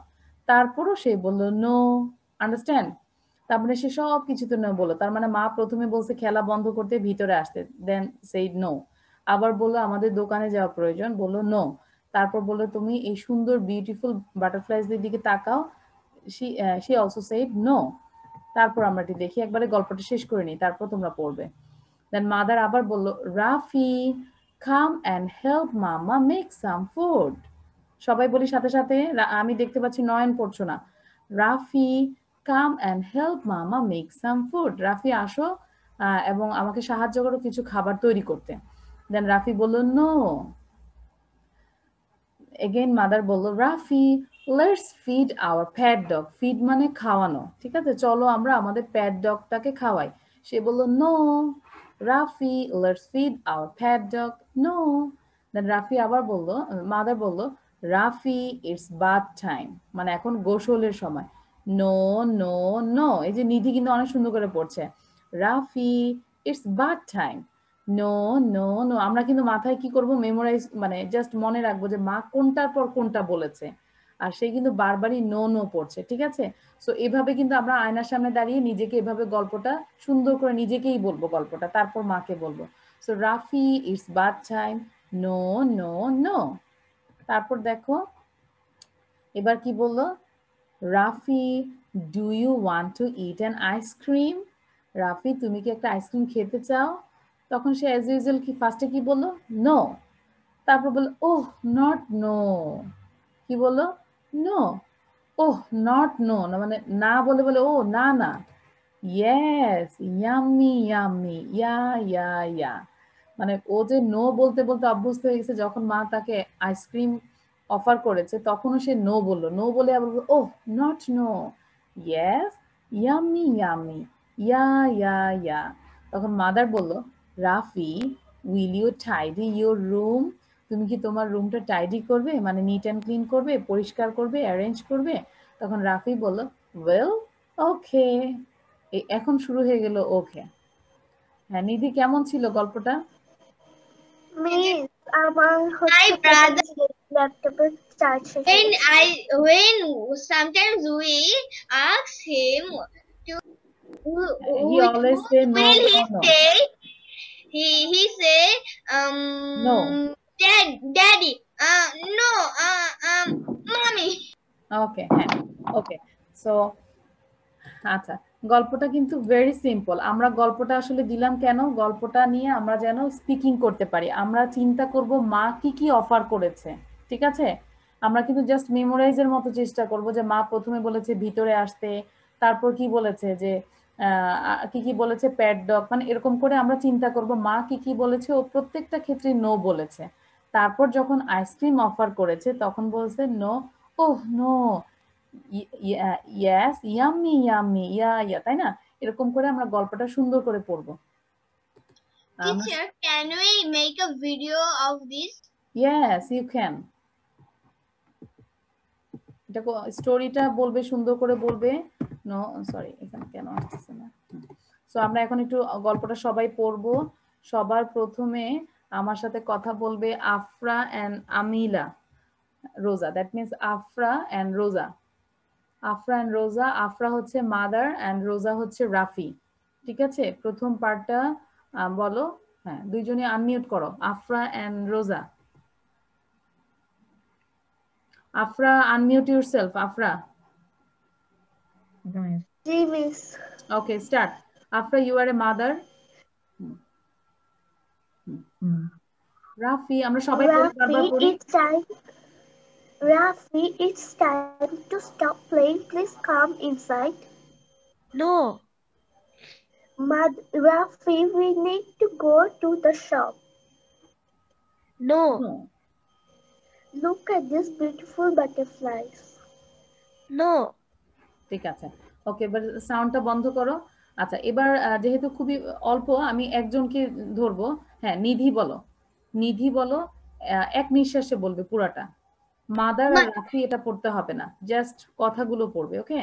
A: তারপরও সে বললো নো। আন্ডারস্ট্যান্ড? তার মানে সে সব কিছুতে নো বললো। তার মানে মা প্রথমে বলছে খেলা বন্ধ করতে, ভিতরে আসতে, দেন সেইড নো। আবার বললো আমাদের দোকানে যাওয়া প্রয়োজন, বললো নো। তারপর বললো তুমি এই সুন্দর বিউটিফুল বাটারফ্লাইজদের দিকে তাকাও, she also said no. তারপর আমরা এটি দেখি, একবারে গল্পটা শেষ করে নিই, তারপর তোমরা পড়বে। দেন মাদার আবার বললো, রাফি, কাম অ্যান্ড হেল্প মামা মেক সাম ফুড। সবাই বলি সাথে সাথে, আমি দেখতে পাচ্ছি নয়ন পড়ছো না। রাফি, কাম অ্যান্ড হেল্প মামা মেক সাম ফুড, রাফি আসো এবং আমাকে সাহায্য করো কিছু খাবার তৈরি করতে। দেন রাফি বললো নো। এগেইন মাদার বললো, Rafi, let's feed our pet dog, feed মানে খাওয়ানো, ঠিক আছে? চলো আমরা আমাদের প্যাট ডগটাকে খাওয়াই। সে বলল no Rafi let's feed our pet dog no then Rafi আবার বলল মাদার বলল রাফি ইটস বাথ টাইম মানে এখন গোসলের সময় নো নো নো এই যে নিধি কিন্তু অনেক সুন্দর করে পড়ছে Rafi it's bath time no no no আমরা কিন্তু মাথায় কি করব মেমোরাইজ মানে জাস্ট মনে রাখবো যে মা কোনটার পর কোনটা বলেছে আর সে কিন্তু বারবারই নো নো পড়ছে ঠিক আছে সো এভাবে কিন্তু আমরা আয়নার সামনে দাঁড়িয়ে নিজেকে এভাবে গল্পটা সুন্দর করে নিজেকেই বলবো গল্পটা তারপর মাকে বলবো so Rafi it's bath time no no no তারপর দেখো এবার কি বললো Rafi do you want to eat an ice cream Rafi তুমি কি একটা আইসক্রিম খেতে চাও তখন সে অ্যাজ ইউজুয়াল কি ফার্স্টে কি বললো নো তারপর বললো ওহ নট নো কি বললো নো ওহ নট নো না মানে না বলে বলে ও না না yes yummy yummy yeah yeah ইয়া মানে ও যে নো বলতে বলতে অভ্যস্ত হয়ে গেছে যখন মা তাকে আইসক্রিম অফার করেছে তখনও সে নো বললো নো বলে আবার oh not no yes yummy yummy yeah yeah yeah তখন মাদার বলল Rafi will you tidy your room তুমি কি তোমার রুমটা টাইডি করবে মানে নিট অ্যান্ড ক্লিন করবে পরিষ্কার করবে অ্যারেঞ্জ করবে তখন রাফি বলল ওয়েল ওকে এখন শুরু হয়ে গেল ওকে হ্যাঁ নিধি কেমন ছিল গল্পটা
C: Miss, আমার laptop when sometimes we ask him to
A: he always say no
C: will he
A: no
C: say he say
A: no
C: daddy no mommy
A: ওকে হ্যাঁ ওকে সো আচ্ছা গল্পটা কিন্তু ভেরি সিম্পল আমরা গল্পটা আসলে দিলাম কেন গল্পটা নিয়ে আমরা যেন স্পিকিং করতে পারি আমরা চিন্তা করব মা কি কি অফার করেছে ঠিক আছে আমরা কিন্তু জাস্ট মেমোরাইজের মতো চেষ্টা করব যে মা প্রথমে বলেছে ভিতরে আসতে তারপর কি বলেছে যে কি কি বলেছে প্যাট ডগ মানে এরকম করে আমরা চিন্তা করব মা কি কি বলেছে ও প্রত্যেকটা ক্ষেত্রে নো বলেছে তারপর যখন আইসক্রিম অফার করেছে তখন বলছে no oh no yes yummy yummy yeah তাই না এরকম করে আমরা গল্পটা সুন্দর করে পড়বো
C: teacher can we make a video of this
A: yes you can এটা স্টোরিটা বলবে সুন্দর করে বলবে নো সরি এখানে কেন আসছে না সো আমরা এখন একটু গল্পটা সবাই পড়বো সবার প্রথমে আমার সাথে কথা বলবে আফরা এন্ড আমিলা রোজা that means Afra and Roza Afra and Roza Afra হচ্ছে মাদার এন্ড রোজা হচ্ছে রাফি ঠিক আছে প্রথম পার্টটা বলো হ্যাঁ দুইজনে আনমিউট করো Afra and Roza Afra unmute yourself Afra
C: miss
A: okay start Afra you are a mother Rafi আমরা সবাই বারবার পড়ি
C: Rafi, it's time to stop playing. Please come inside.
B: No.
C: Rafi, we need to go to the shop.
B: No.
C: Look at these beautiful butterflies.
B: No.
A: ঠিক আছে ওকে এবার সাউন্ডটা বন্ধ করো আচ্ছা এবার যেহেতু খুবই অল্প আমি একজনকে ধরবো হ্যাঁ নিধি বলো এক নিঃশ্বাসে বলবে পুরাটা মাদার আর রাফি এটা পড়তে হবে না জাস্ট কথাগুলো পড়বে ওকে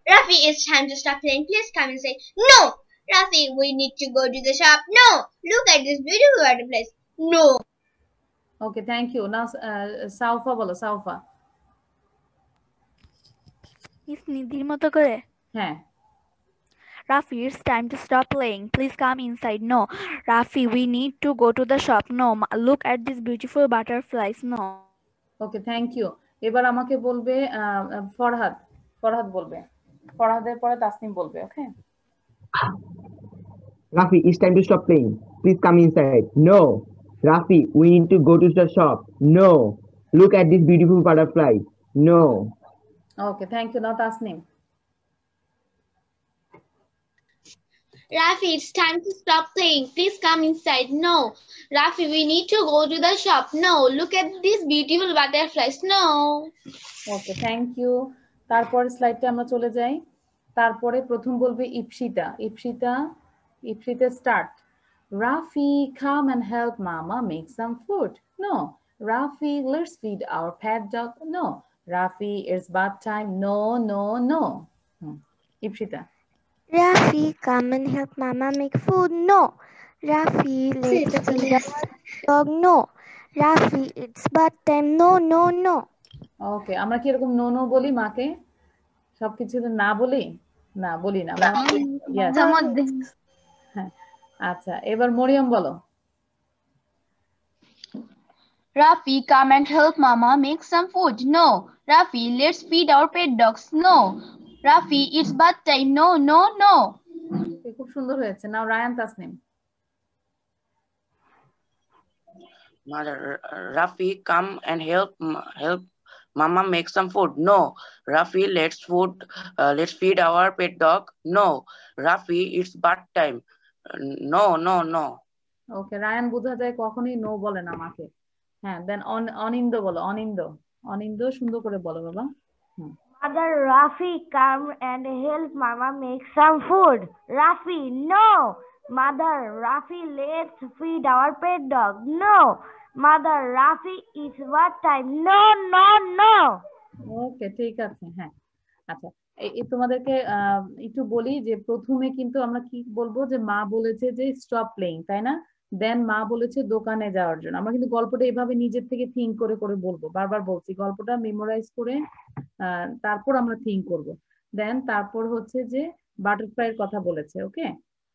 C: Rafi, it's time to stop playing. Please come and say no. Rafi, we need to go to the shop. No. Look at this beautiful butterflies. No.
A: Okay, thank you. Now সাউফা বলো সাউফা
L: miss নিধির মতো করে
A: হ্যাঁ
L: Rafi, it's time to stop playing. Please come inside. No. Rafi, we need to go to the shop. No. Look at these beautiful butterflies. No.
A: Okay thank you এবার আমাকে বলবে ফরহাদ বলবে ফরহাদের পরে তাসনিম বলবে ওকে
I: Rafi, it's time to stop playing. Please come inside. No. Rafi, we need to go to the shop. No. Look at this beautiful butterfly. No.
A: Okay, thank you. Now Tasneem.
M: Rafi, it's time to stop playing. Please come inside. No. Rafi, we need to go to the shop. No. Look at these beautiful butterflies. No.
A: Okay, thank you. তারপর স্লাইডে আমরা চলে যাই তারপরে প্রথম বলবে Ipsita. Ipsita start. Rafi, come and help Mama make some food. No. Rafi, let's feed our pet dog. No. Rafi, it's bath time. No, no, no. Ipshita.
K: Rafi, come and help Mama make food. No. Rafi, let's feed our dog. No. Rafi, it's bath time. No, no, no.
A: Okay, আমরা কি এরকম no no বলি মাকে? সবকিছুতে না বলি? না বলি না। Yes. হ্যাঁ, আচ্ছা, এবার মরিয়ম বলো।
H: Rafi, come and help Mama make some food. No. Rafi, let's feed our pet dogs. No. Rafi, it's bath time. No, no, no.
A: খুব সুন্দর হয়েছে। Now Rayan Tasnim.
E: Mother, Rafi, come and help Mama make some food. No. Rafi, let's feed our pet dog. No. Rafi, it's bath time. No, no, no.
A: Okay, Ryan বোঝা যায় কখনোই no বলে না মাকে। হ্যাঁ, দেন অনিন্দ বলো। অনিন্দ সুন্দর করে বলো বাবা।
F: Mother, Rafi, come and help Mama make some food. Rafi, no. Mother, Rafi, let's feed our pet dog. No. Mother, Rafi, it's bath time. No, no, no.
A: ওকে, ঠিক আছে। হ্যাঁ, আচ্ছা, এই তোমাদেরকে একটু বলি যে প্রথমে কিন্তু আমরা কি বলবো, যে মা বলেছে যে স্টপ প্লেইং, তাই না? দেন মা বলেছে দোকানে যাওয়ার জন্য। আমরা কিন্তু গল্পটা এভাবে নিজের থেকে থিঙ্ক করে করে বলবো। বারবার বলছি, গল্পটা মেমোরাইজ করে তারপর আমরা থিঙ্ক করব। দেন তারপর হচ্ছে যে বাটারফ্লাইয়ের কথা বলেছে। ওকে,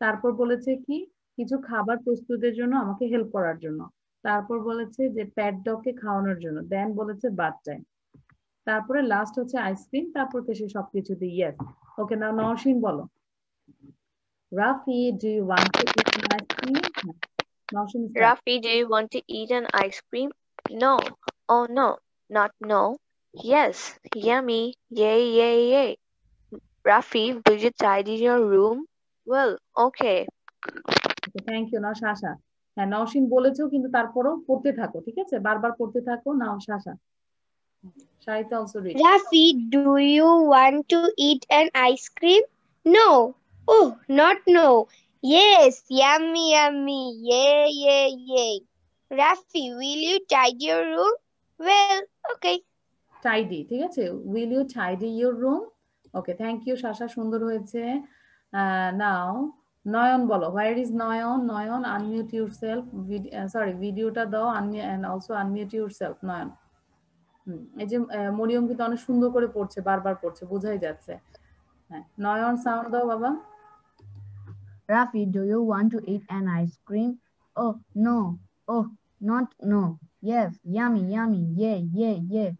A: তারপর বলেছে কি কিছু খাবার প্রস্তুতের জন্য আমাকে হেল্প করার জন্য। তারপর বলেছে যে প্যাট ডগকে খাওয়ানোর জন্য। দেন বলেছে বাথ টাইম। তারপরে লাস্ট হচ্ছে আইসক্রিম। তারপর সে সবকিছুতে ইয়েস। ওকে, নাও নওশিন বলো। Rafi, do you want to eat an ice cream?
N: Rafi, do you want to eat an ice cream? No. Oh no, not no. Yes, yummy. Yay, yay, yay. Rafi, will you tidy your room? Well, okay.
A: Thank you. Now Shasha. হ্যাঁ, নওশিন বলেছো কিন্তু তারপরও পড়তে থাকো, ঠিক আছে? বারবার পড়তে থাকো। নাও Shasha. Shahita also read.
D: Rafi, do you want to eat an ice cream? No. Oh, not no. Yes, yummy, yummy. Yay, yay, yay. Rafi, will you tidy your room? Well, okay.
A: Tidy, ঠিক আছে? Will you tidy your room? Okay, thank you Shasha, সুন্দর হয়েছে। Now নয়ন বলো। Where is Nayan? Nayan, unmute yourself. Sorry, ভিডিওটা দাও and also unmute yourself নয়ন। এই যে মরিয়ম কিন্তু অনেক সুন্দর করে পড়ছে, বারবার পড়ছে, বোঝাই যাচ্ছে। হ্যাঁ, নয়ন সাউন্ড দাও বাবা।
G: Rafi, do you want to eat an ice cream? Oh, no. Oh, not no. Yes, yummy, yummy. Yay, yay, yay.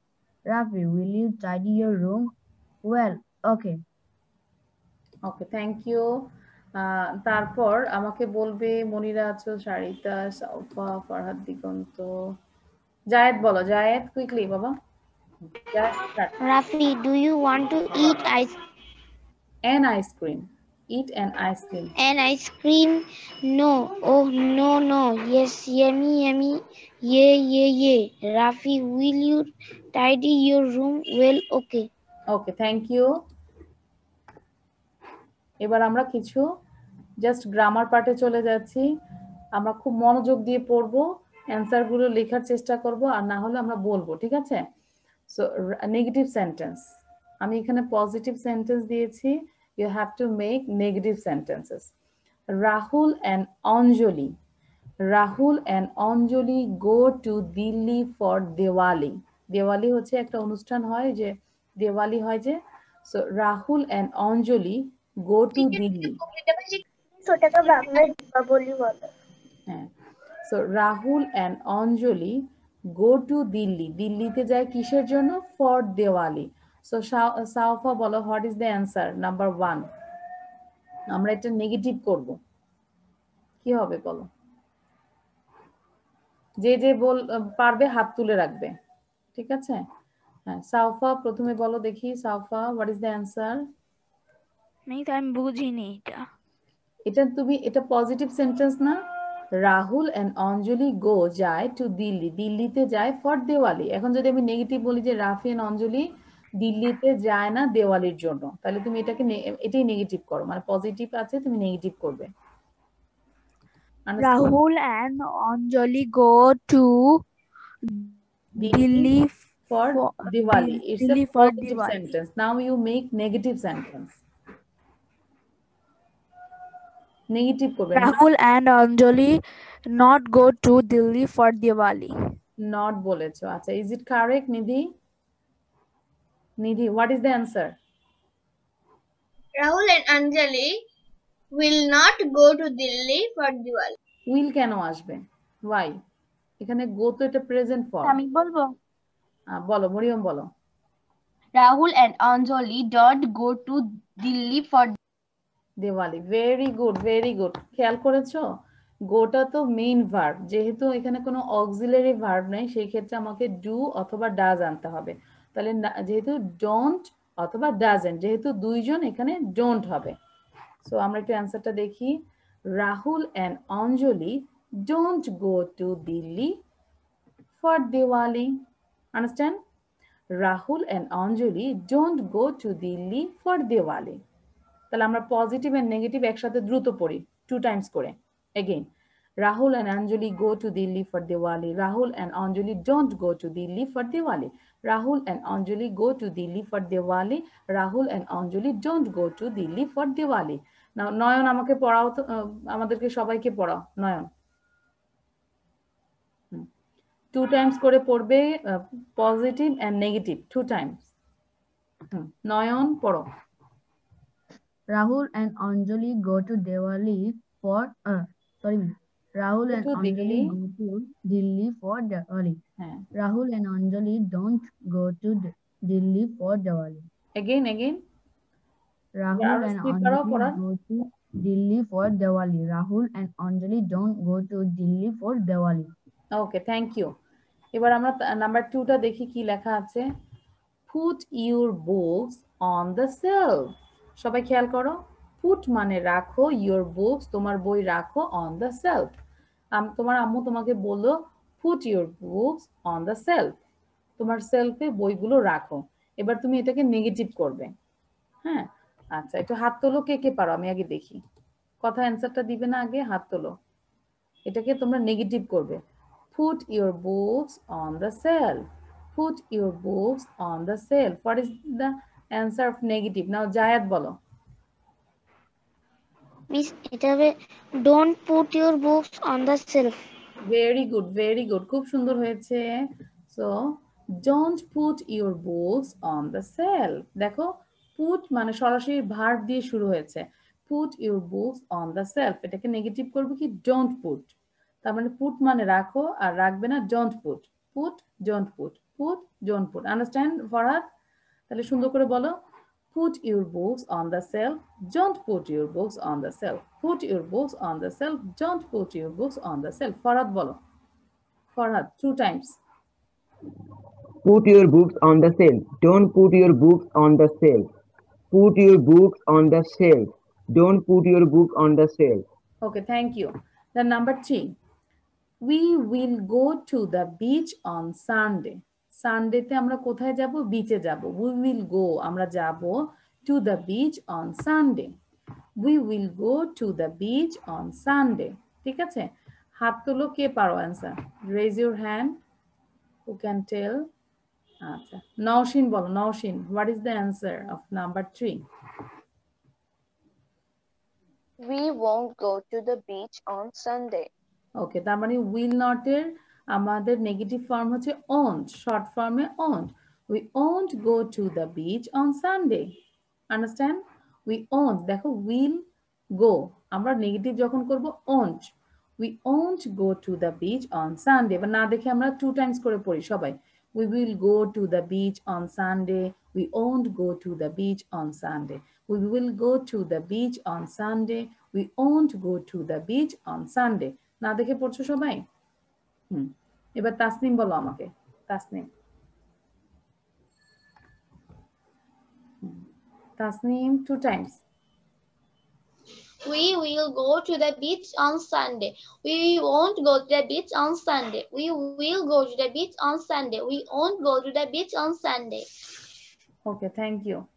G: Rafi, will you tidy your room? Well, okay.
A: Okay, thank you. তারপর আমাকে বলবে মনিরা আছো, সারিতা, সাউফা, ফারহাদ, দিগন্ত, জায়েদ বলো। Zayed, quickly বাবা।
K: Rafi, do you want to eat
A: an ice cream? Eat an ice cream.
K: An ice cream? No. Oh, no, no. Yes, yummy, yummy. Yay, yay, yay. Rafi, will you tidy your room? Well, okay.
A: Okay, thank you. এবার আমরা কিছু just grammar পার্টে চলে যাচ্ছি। আমরা খুব মনোযোগ দিয়ে পড়বো, অ্যান্সার গুলো লেখার চেষ্টা করব, আর না হলে আমরা বলবো, ঠিক আছে? সো নেগেটিভ সেন্টেন্স, আমি এখানে পজিটিভ সেন্টেন্স দিয়েছি, you have to make negative sentences. Rahul and Anjali, Rahul and Anjali go to Delhi for Diwali. Diwali হচ্ছে একটা অনুষ্ঠান হয়, যে দিওয়ালি হয় যে। So Rahul and Anjali go to Delhi. So Rahul and Anjali go to Delhi. দিল্লিতে যায় কিসের জন্য? For Diwali. So Saufa বলো, what is the answer? Number 1. আমরা এটা নেগেটিভ করব, কি হবে বলো? যে যে পারবে হাত তুলে রাখবে, ঠিক আছে? হ্যাঁ, সাউফা প্রথমে বলো দেখি। সাউফা, what is the answer?
L: আমি বুঝিনি এটা।
A: এটা তুমি, এটা পজিটিভ সেন্টেন্স না? রাহুল এন্ড অঞ্জলি গো যায় টু দিল্লি, দিল্লিতে যায় ফর দিওয়ালি। এখন যদি আমি নেগেটিভ বলি যে রাফি এন্ড অঞ্জলি দিল্লিতে যায় না দেওয়ালির জন্য, তাহলে তুমি এটাই নেগেটিভ করো, মানে পজিটিভ আছে তুমি নেগেটিভ করবে।
L: Rahul and Anjali go to Delhi
A: for Diwali. It's
L: Delhi
A: a
L: for
A: positive
L: Diwali.
A: sentence. Now you make negative sentence. Negative করবে না।
L: Rahul and Anjali not go to Delhi for Diwali.
A: Not বলেছো, আচ্ছা, is it correct Nidhi? Nidhi, what is the answer?
C: Rahul and Anjali will not go to Delhi for Diwali.
A: Will কেন আসবে? Why? এখানে go তো এটা present form।
H: আমি বলবো।
A: বলো, মরিয়ম বলো।
H: Rahul and Anjali don't go to Delhi for
A: Diwali. Very good, very good. খেয়াল করেছো? গোটা তো মেইন ভার্ব, যেহেতু এখানে কোনো অক্সিলারি ভার্ব নেই সেই ক্ষেত্রে আমাকে ডু অথবা ডাজ আনতে হবে। তাহলে যেহেতু ডোন্ট অথবা ডাজেন্ট, যেহেতু দুইজন এখানে ডোন্ট হবে। সো আমরা একটু অ্যান্সারটা দেখি। Rahul and Anjali don't go to Delhi for Diwali. Understand? Rahul and Anjali don't go to Delhi for Diwali. তাহলে আমরা পজিটিভ এন্ড নেগেটিভ একসাথে দ্রুত পড়ি 2 টাইমস করে। Again, Rahul and Anjali go to Delhi for Diwali. Rahul and Anjali don't go to Delhi for Diwali. Rahul and Anjali go to Delhi for Diwali. Rahul and Anjali don't go to Delhi for Diwali. Now, নয়ন আমাকে পড়াও তো, আমাদেরকে সবাইকে পড়াও। নয়ন 2 Times করে পড়বে, positive and negative 2 Times. নয়ন পড়ো।
G: Rahul and Anjali go to Diwali for Rahul and Anjali go to Delhi for Diwali. Rahul and Anjali don't go to Delhi for Diwali.
A: Again.
G: Rahul and Anjali go to Delhi for Diwali. Rahul and Anjali don't go to Delhi for Diwali.
A: Okay, thank you. এবার আমরা number 2টা দেখি কি লেখা আছে। Put your books on the shelf. সবাই খেয়াল করো, put মানে রাখো, your books তোমার বই রাখো, on the shelf তোমার আম্মু তোমাকে বললো put your books on the shelf, তোমার সেলফে বইগুলো রাখো। এবার তুমি এটাকে নেগেটিভ করবে। হ্যাঁ, আচ্ছা, একটু হাত তোলো, কে কে পারো আমি আগে দেখি। কথা অ্যান্সারটা দিবে না, আগে হাত তোলো। এটাকে তোমরা নেগেটিভ করবে। Put your books on the shelf. Put your books on the shelf. What is the answer of negative? Now, Jayat bolo.
K: Miss, এটা হবে don't put your books on the shelf.
A: Very good, very good. খুব সুন্দর হয়েছে। So, don't put your books on the shelf. দেখো, put মানে সরাসরি verb দিয়ে শুরু হয়েছে। Put your books on the shelf. এটাকে নেগেটিভ করবে কি don't put। তার মানে put মানে রাখো, আর রাখবে না don't put. Put, don't put. Put, don't put. Understand, Farhad? তাহলে সুন্দর করে বলো, put your books on the shelf. Don't put your books on the shelf. Put your books on the shelf. Don't put your books on the shelf. Farhad বলো। Farhad 2 Times.
I: Put your books on the shelf. Don't put your books on the shelf. Put your books on the shelf. Don't put your book on the shelf.
A: Okay, thank you. Then number 3. We will go to the beach on Sunday. Sunday তে আমরা কোথায় যাব? বিচে যাব। We will go, আমরা যাব to the beach on Sunday. We will go to the beach on Sunday. ঠিক আছে? হাত তোলো, কে পারো answer? Raise your hand. Who can tell? আচ্ছা, নওশিন বলো। Nowshin, what is the answer of number 3?
N: We won't go to the beach on Sunday.
A: Okay, তার মানে will not এর আমাদের নেগেটিভ ফর্ম হচ্ছে won't, শর্ট ফর্মে won't. We won't go to the beach on Sunday. Understand? We won't, দেখো will go, আমরা negative যখন করব won't. We won't go to the beach on Sunday. এবার না দেখে আমরা 2 টাইমস করে পড়ি সবাই। We will go to the beach on Sunday. We won't go to the beach on Sunday. We will go to the beach on Sunday. We won't go to the beach on Sunday. না দেখে পড়ছো সবাই? এবার তাসনিম বলো আমাকে। Tasnim. Tasnim 2 Times.
M: We will go to the beach on Sunday. We won't go to the beach on Sunday. We will go to the beach on Sunday. We won't go to the beach on Sunday.
A: Okay, thank you.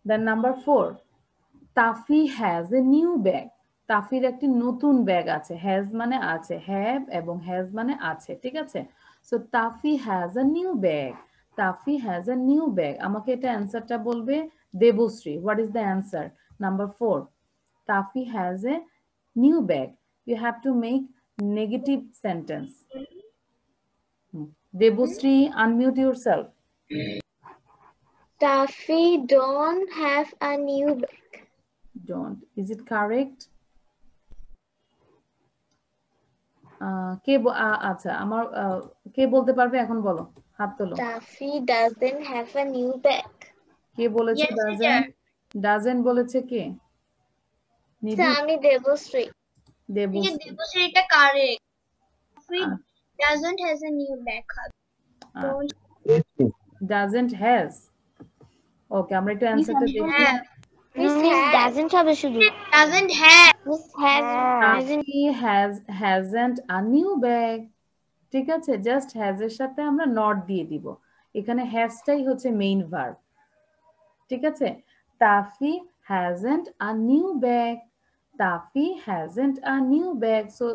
A: Then number 4. Taffy has a new bag. তাফির একটি নতুন bag আছে। Has মানে আছে, have এবং has মানে আছে, ঠিক আছে? So Taffy has a new bag. Taffy has a new bag. আমাকে এটা অ্যান্সারটা বলবে Debashree. What is the answer? Number 4. Taffy has a new bag. You have to make negative sentence. Debusri, unmute yourself.
M: Taffy don't have a new bag.
A: Don't. Is it correct? আচ্ছা আমার কে বলতে পারবে এখন বলো, হাত তোলো।
M: Taffy doesn't have a new bag.
A: কে বলেছে doesn't বলেছে কে?
M: আমি দেবশ্রী।
C: দেবশ্রীটা correct. Taffy doesn't has a new bag.
A: Doesn't has. Okay, আমরা একটু অ্যানসারটা দেখি।
K: doesn't হবে শুধু।
C: Doesn't have.
A: Taffy hasn't a new bag. ঠিক আছে, জাস্ট হ্যাজ এর সাথে আমরা নট দিয়ে দিব। এখানে হ্যাজটাই হচ্ছে মেইন ভার্ব। ঠিক আছে, তাফি hasn't a new bag. তাফি hasn't a new bag. So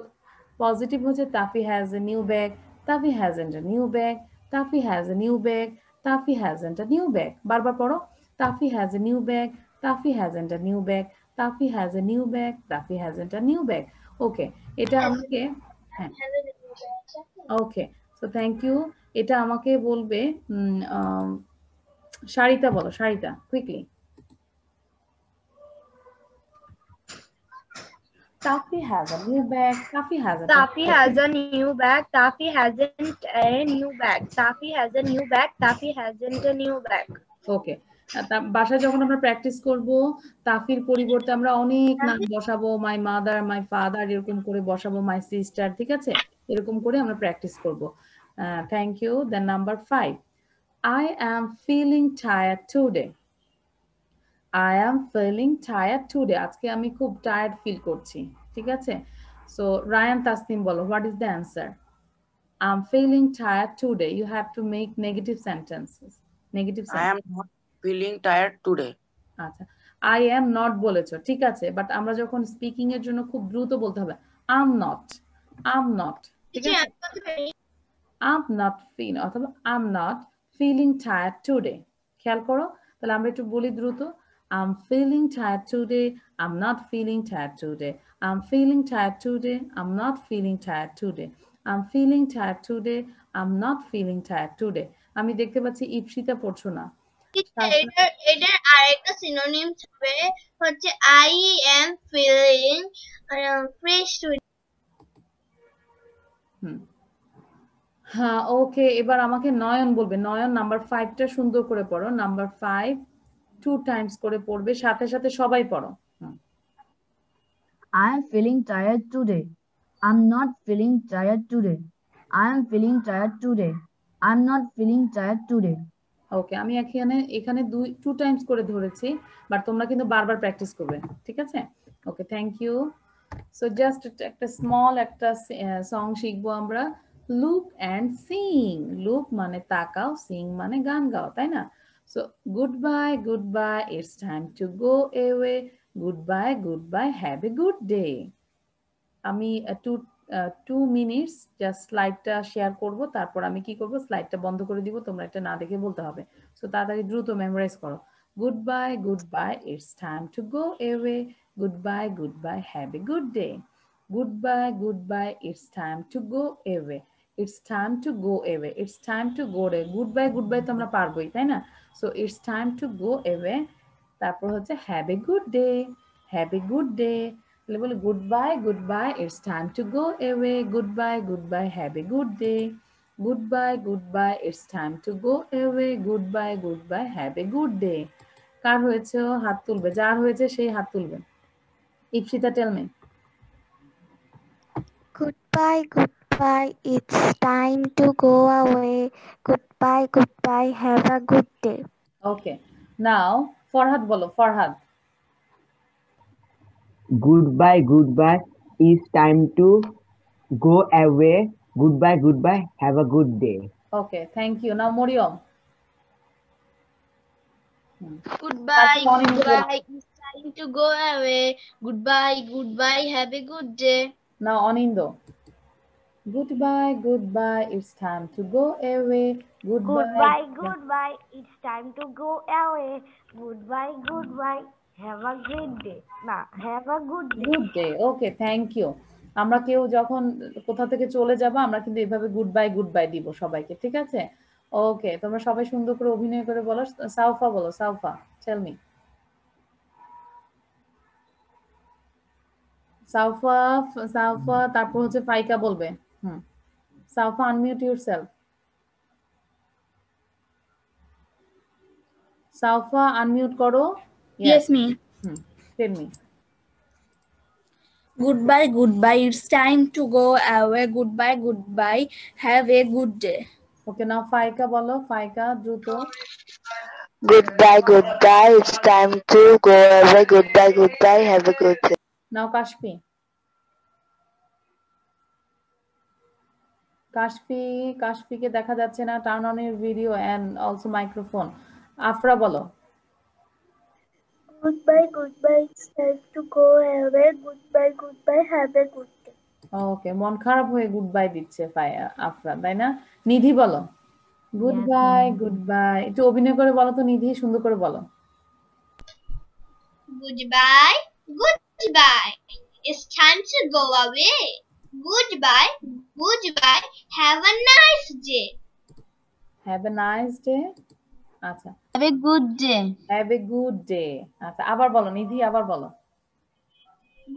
A: positive হচ্ছে তাফি has a new bag. তাফি hasn't a new bag. তাফি has a new bag. তাফি hasn't a new bag. বারবার পড়ো। তাফি has a new bag. তাফি hasn't a new bag. তাফি has a new bag. তাফি hasn't a new bag. ওকে, এটা আমাকে হ্যাঁ ওকে, so thank you. এটা আমাকে বলবে সারিতা, বলো Sarita quickly. Taffy has a new bag. Taffy has a
J: new bag. Taffy hasn't a new bag. Taffy has a new bag. Taffy hasn't a new bag.
A: ওকে, বাসায় যখন আমরা প্র্যাকটিস করব তাফির পরিবর্তে আমরা অনেক নাম বসাবো, মাই মাদার, মাই ফাদার, এরকম করে বসাবো, মাই সিস্টার। ঠিক আছে, এরকম করে আমরা প্র্যাকটিস করব। Thank you. Then number 5. I am feeling tired today. I am feeling tired today. আজকে আমি খুব টায়ার্ড ফিল করছি। ঠিক আছে, সো রায়ান তাসনিম বলো, what is the answer? I'm feeling tired today. You have to make negative sentences. Negative sentence.
E: I am not feeling tired today.
A: আচ্ছা, I am not বলেছো, ঠিক আছে, বাট আমরা যখন স্পিকিং এর জন্য খুব দ্রুত বলতে হবে I'm not. I'm not. ঠিক আছে, I'm not feeling অথবা I'm not feeling tired today. খেয়াল করো, তাহলে আমরা একটু বলি দ্রুত। I'm feeling tired today. I'm not feeling tired today. I'm feeling tired today. I'm not feeling tired today. I'm feeling tired today. I'm not feeling tired today. আমি দেখতে পাচ্ছি ইপসিতা পড়ছো না।
C: এটার আরেকটা সিনোনিম হবে হচ্ছে I am feeling fresh today.
A: হ্যাঁ, ওকে, এবার আমাকে নয়ন বলবে। নয়ন নাম্বার 5টা সুন্দর করে পড়ো। নাম্বার 5 2 টাইমস করে পড়বে, সাথে সাথে সবাই পড়ো।
G: I am feeling tired today. I'm not feeling tired today. I am feeling tired today. I'm not feeling tired today.
A: ওকে, আমি এখানে 2 টাইমস করে ধরেছি, বাট তোমরা কিন্তু বারবার প্র্যাকটিস করবে। ঠিক আছে, ওকে, থ্যাংক ইউ। সো জাস্ট একটা স্মল একটা সং শিখবো আমরা। Look and sing. লুক মানে তাকাও, সিং মানে গান গাও, তাই না? So good bye, it's time to go away. Goodbye, have a good day. আমি 2 মিনিটস জাস্ট স্লাইডটা শেয়ার করব, তারপর আমি কি করব, স্লাইডটা বন্ধ করে দিব, তোমরা এটা না দেখে বলতে হবে। সো তাড়াতাড়ি দ্রুত মেমোরাইজ করো। Good bye, it's time to go away. Goodbye, have a good day. Goodbye, it's time to go away. It's time to go away. It's time to go away. Good bye তো আমরা পারবোই, তাই না? So it's time to go away, তারপর হচ্ছে have a good day. Have a good day. তাহলে বলি good bye, it's time to go away. Goodbye, have a good day. Goodbye, it's time to go away. Goodbye, have a good day. কার হয়েছে হাত তুলবে, যার হয়েছে সেই হাত তুলবে। Ipsita, tell me.
O: Goodbye, it's time to go away. Goodbye, have a good day.
A: Okay, now Farhad বলো, Farhad.
I: Goodbye, it's time to go away. Goodbye, have a good day.
A: Okay, thank you. Now Moriam.
M: Goodbye,
A: morning,
M: goodbye. It's time to go away. Goodbye, goodbye. Have a good day.
A: Now Anindo. Goodbye, goodbye. It's time to go away.
F: Goodbye, goodbye. It's time to go away. Goodbye, goodbye. Have a great day. না, have a good day.
A: Good day. Okay, thank you. আমরা কেউ যখন কোথা থেকে চলে যাব আমরা কিন্তু এভাবে গুড বাই দিব সবাইকে, ঠিক আছে? ওকে, তোমরা সবাই সুন্দর করে অভিনয় করে বলো। সাউফা বলো, সাউফা টেল মি। সাউফা, সাউফা, তারপর হচ্ছে ফাইকা বলবে। Saufa, unmute yourself. Saufa, unmute করো।
L: Yes, me.
A: Tell me.
L: Goodbye, goodbye. It's time to go away. Goodbye, goodbye. Have a good day.
A: ওকে, নাও ফাইকা বলো, ফাইকা দ্রুত।
N: Goodbye, goodbye. It's time to go away. Goodbye, goodbye. Have a good day.
A: নাও কাশফি। কাশফি, কাশফিকে দেখা যাচ্ছে না। Turn on your video and also microphone. Afra বলো।
P: Goodbye, goodbye. It's time to go away. Goodbye, goodbye. Have a good day.
A: ওকে, মন খারাপ হয়ে good bye দিচ্ছে আফরা, তাই না? নিধি বলো। Good bye, good bye. একটু অভিনয় করে বলো তো নিধি, সুন্দর করে বলো।
C: Goodbye, goodbye. It's time to go away. Goodbye, goodbye. Have a nice day.
A: Have a nice day. আচ্ছা,
H: Have a good day.
A: Have a good day. আচ্ছা, আবার বলো নিধি, আবার বলো।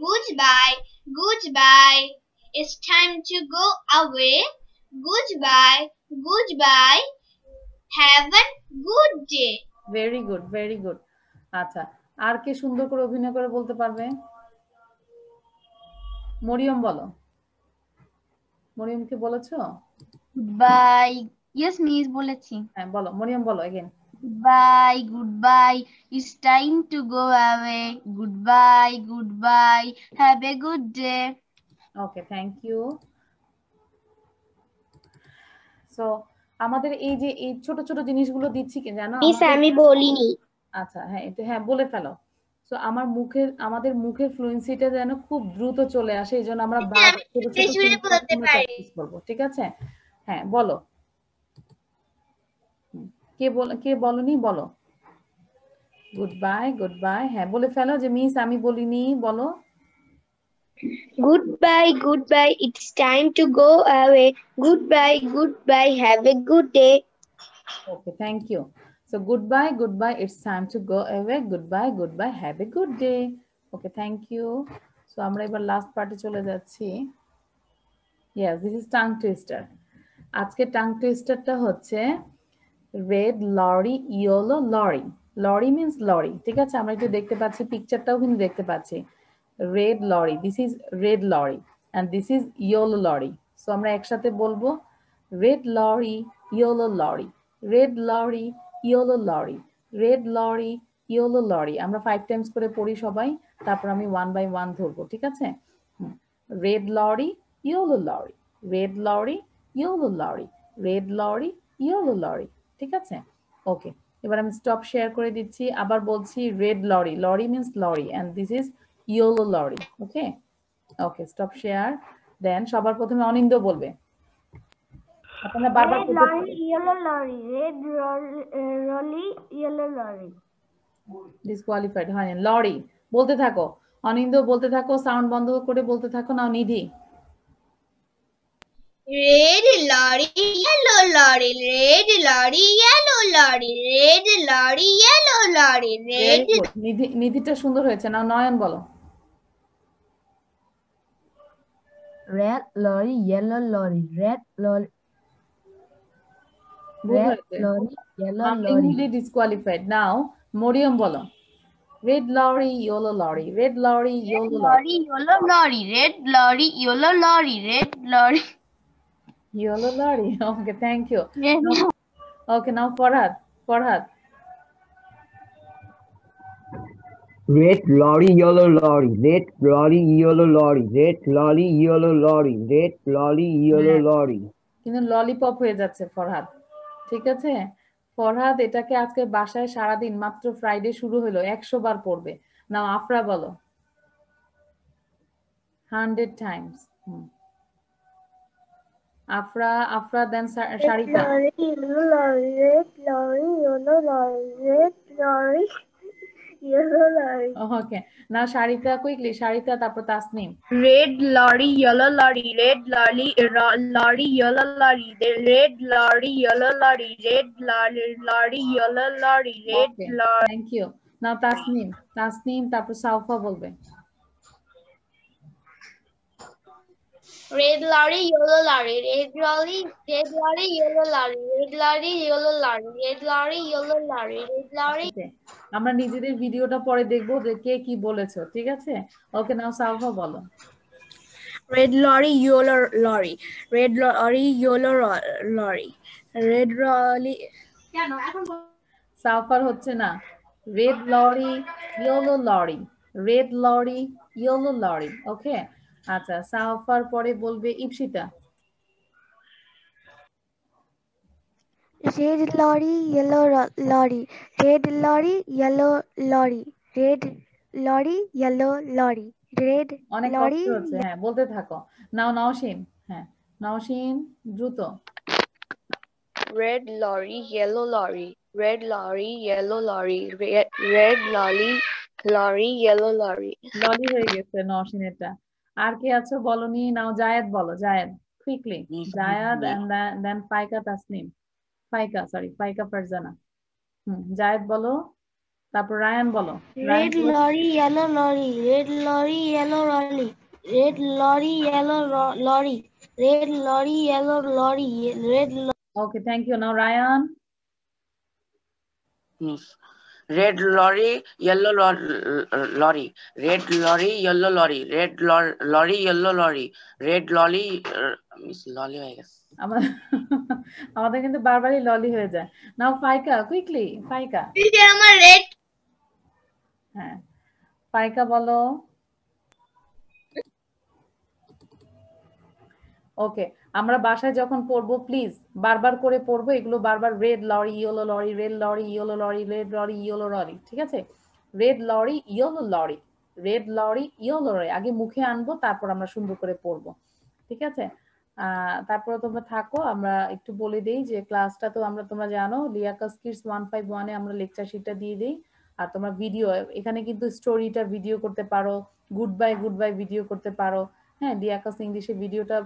C: Goodbye, goodbye. It's time to go away. Goodbye, goodbye. Have a good day.
A: Very good, very good. আচ্ছা, আর কে সুন্দর করে অভিনয় করে বলতে পারবে? মরিয়ম বলো। মরিয়মকে বলেছো?
H: Goodbye. Yes, miss বলেছি।
A: হ্যাঁ বলো, মরিয়ম বলো again.
H: Goodbye, goodbye. It's time to go away. Goodbye, goodbye. Have a good day.
A: Okay, thank you. So আমাদের এই যে এই ছোট ছোট জিনিসগুলো দিচ্ছি কি জানো?
D: আমি বলিনি।
A: আচ্ছা, হ্যাঁ এটা হ্যাঁ বলে ফেলো। সো আমাদের মুখের ফ্লুয়েন্সিটা যেন খুব দ্রুত চলে আসে, এই জন্য আমরা ছোট ছোট প্র্যাকটিস করবো, ঠিক আছে? হ্যাঁ বলো। কে বলনি বলো। Good bye, good bye. হ্যাঁ বলে ফেলো যে মিস আমি বলিনি, বলো।
D: Goodbye, goodbye. It's time to go away. Goodbye, goodbye. Have a good day.
A: Okay, thank you. So goodbye, goodbye. It's time to go away. Goodbye, goodbye. Have a good day. Okay, thank you. So আমরা এবার last পার্টে চলে যাচ্ছি। Yes, this is tongue twister. আজকে tongue twisterটা হচ্ছে red lorry, yellow lorry. Lorry means lorry. ঠিক আছে, আমরা একটু দেখতে পাচ্ছি, পিকচারটাও কিন্তু দেখতে পাচ্ছি। red lorry, this is red lorry and this is yellow lorry. So আমরা একসাথে বলবো red lorry, yellow lorry, red lorry, yellow lorry, red lorry, yellow lorry. আমরা 5 টাইমস করে পড়ি সবাই, তারপর আমি 1 বাই 1 ধরবো, ঠিক আছে? red lorry, yellow lorry, red lorry, yellow lorry, red lorry, yellow lorry. ঠিক আছে? ওকে, এবার আমি স্টপ শেয়ার করে দিচ্ছি, আবার বলছি red lorry, lorry means lorry and this is yellow lorry. Okay, okay, stop share. Then সবার প্রথমে অনিন্দ বলবে। আপনারা বারবার
F: red lorry, yellow lorry, red lorry, yellow lorry.
A: Disqualified হয় না। লরি বলতে থাকো, অনিন্দ বলতে থাকো, সাউন্ড বন্ধ করে বলতে থাকো। নাও নিধি।
C: Red lorry, yellow lorry, red lorry, yellow lorry, red lorry, yellow lorry, red.
A: নিধিটা সুন্দর হয়েছে। নাও নয়ন বলো।
G: red lorry, yellow lorry, red lorry, red lorry, yellow lorry.
A: Disqualified. Now Mariam বলো। red lorry, yellow lorry, red lorry, yellow lorry,
H: yellow lorry, red lorry, yellow lorry, red lorry,
A: yellow lorry. Okay, thank you. Okay, now Farhad.
I: Red lorry, yellow lorry, red lorry, yellow lorry, red lorry, yellow lorry, red lorry, yellow lorry.
A: কিন্তু lollipop হয়ে যাচ্ছে ফরহাদ, ঠিক আছে? ফরহাদ এটাকে আজকে বাসায় সারাদিন মাত্র ফ্রাইডে শুরু হলো 100 বার পড়বে। নাও আফরা বলো 100 times. Afra, then Sharika.
P: Lorry, yellow lorry, red lorry, yellow lorry, red lorry, yellow lorry.
A: Okay. Now Sharika, quickly. Sharika, তারপর Tasnim.
J: Red lorry, yellow lorry, red lorry, lorry, yellow lorry, red lorry, yellow lorry, red lorry, yellow lorry, red lorry.
A: Thank you. Now Tasnim, তারপর সাউফা বলবে।
M: Red lorry, yellow lorry, red lorry, yellow lorry, red lorry, yellow lorry, red lorry, yellow lorry, red lorry.
A: আমরা নিজেদের ভিডিওটা পরে দেখবো যে কে কি বলেছো, ঠিক আছে? ওকে, নাও সাউফা বলো।
L: Red lorry, yellow lorry, red lorry, yellow lorry, red lorry.
A: সাউফার হচ্ছে না। Red lorry, yellow lorry, red lorry, yellow lorry. Okay, আচ্ছা, সাউফার পরে বলবে Ipsita.
O: Red lorry, yellow lorry, red lorry, yellow lorry, red lorry, yellow lorry, red
A: অনেক কষ্ট হচ্ছে, হ্যাঁ বলতে থাকো। নাও নওশিন, হ্যাঁ নওশিন দ্রুত।
N: Red lorry, yellow lorry, red lorry, yellow lorry, red lorry, yellow lorry.
A: Lorry হয়ে গেছে নওশিনেরটা। আর কে আছো বলনি? নাও জায়েদ বলো, Zayed quickly. Zayed and then Faika Tasnim. Faika Farzana. Zayed বলো, তারপর রায়ান বলো।
K: Red lorry, yellow lorry, red lorry, yellow lorry, red lorry, yellow lorry, red lorry, yellow lorry, red lorry.
A: Okay, thank you. Now Ryan.
E: Red lorry, yellow lorry, red lorry, yellow lorry, red lorry, yellow lorry, red lorry, miss lolly হয়ে গেছে।
A: আমাদের কিন্তু বারবারই ললি হয়ে যায়। নাও ফাইকা, quickly ফাইকা।
C: আমার red.
A: হ্যাঁ, ফাইকা বলো। ওকে, আমরা বাসায় যখন পড়বো প্লিজ বারবার করে পড়বো এগুলো, বারবার red lorry, yellow lorry, red lorry, yellow lorry, red lorry, yellow lorry, ঠিক আছে? Red lorry, yellow lorry, red lorry, yellow lorry, আগে মুখে আনবো, তারপর আমরা সুন্দর করে পড়বো, ঠিক আছে? তারপরে তোমরা থাকো, আমরা একটু বলে দিই যে ক্লাসটা তো তোমরা জানো লিয়াকাস কিডস 151-এ আমরা লেকচার শিটটা দিয়ে দিই। আর তোমরা ভিডিও, এখানে কিন্তু স্টোরিটা ভিডিও করতে পারো, গুড বাই ভিডিও করতে পারো, হ্যাঁ, লিয়াকাস ইংলিশে ভিডিওটা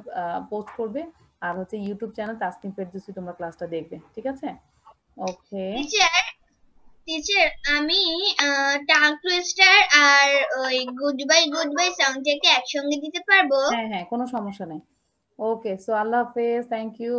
A: পোস্ট করবে, আর হচ্ছে ইউটিউব চ্যানেল তাসনিম ফেরদৌসী তোমরা ক্লাসটা দেখবে, ঠিক আছে? ওকে
C: টিচার, আমি টাং টুইস্টার আর ওই গুড বাই সাউন্ডটাকে একসঙ্গে দিতে পারবো?
A: হ্যাঁ, কোনো সমস্যা নেই। ওকে, সো আল্লাহ হাফেজ, থ্যাংক ইউ।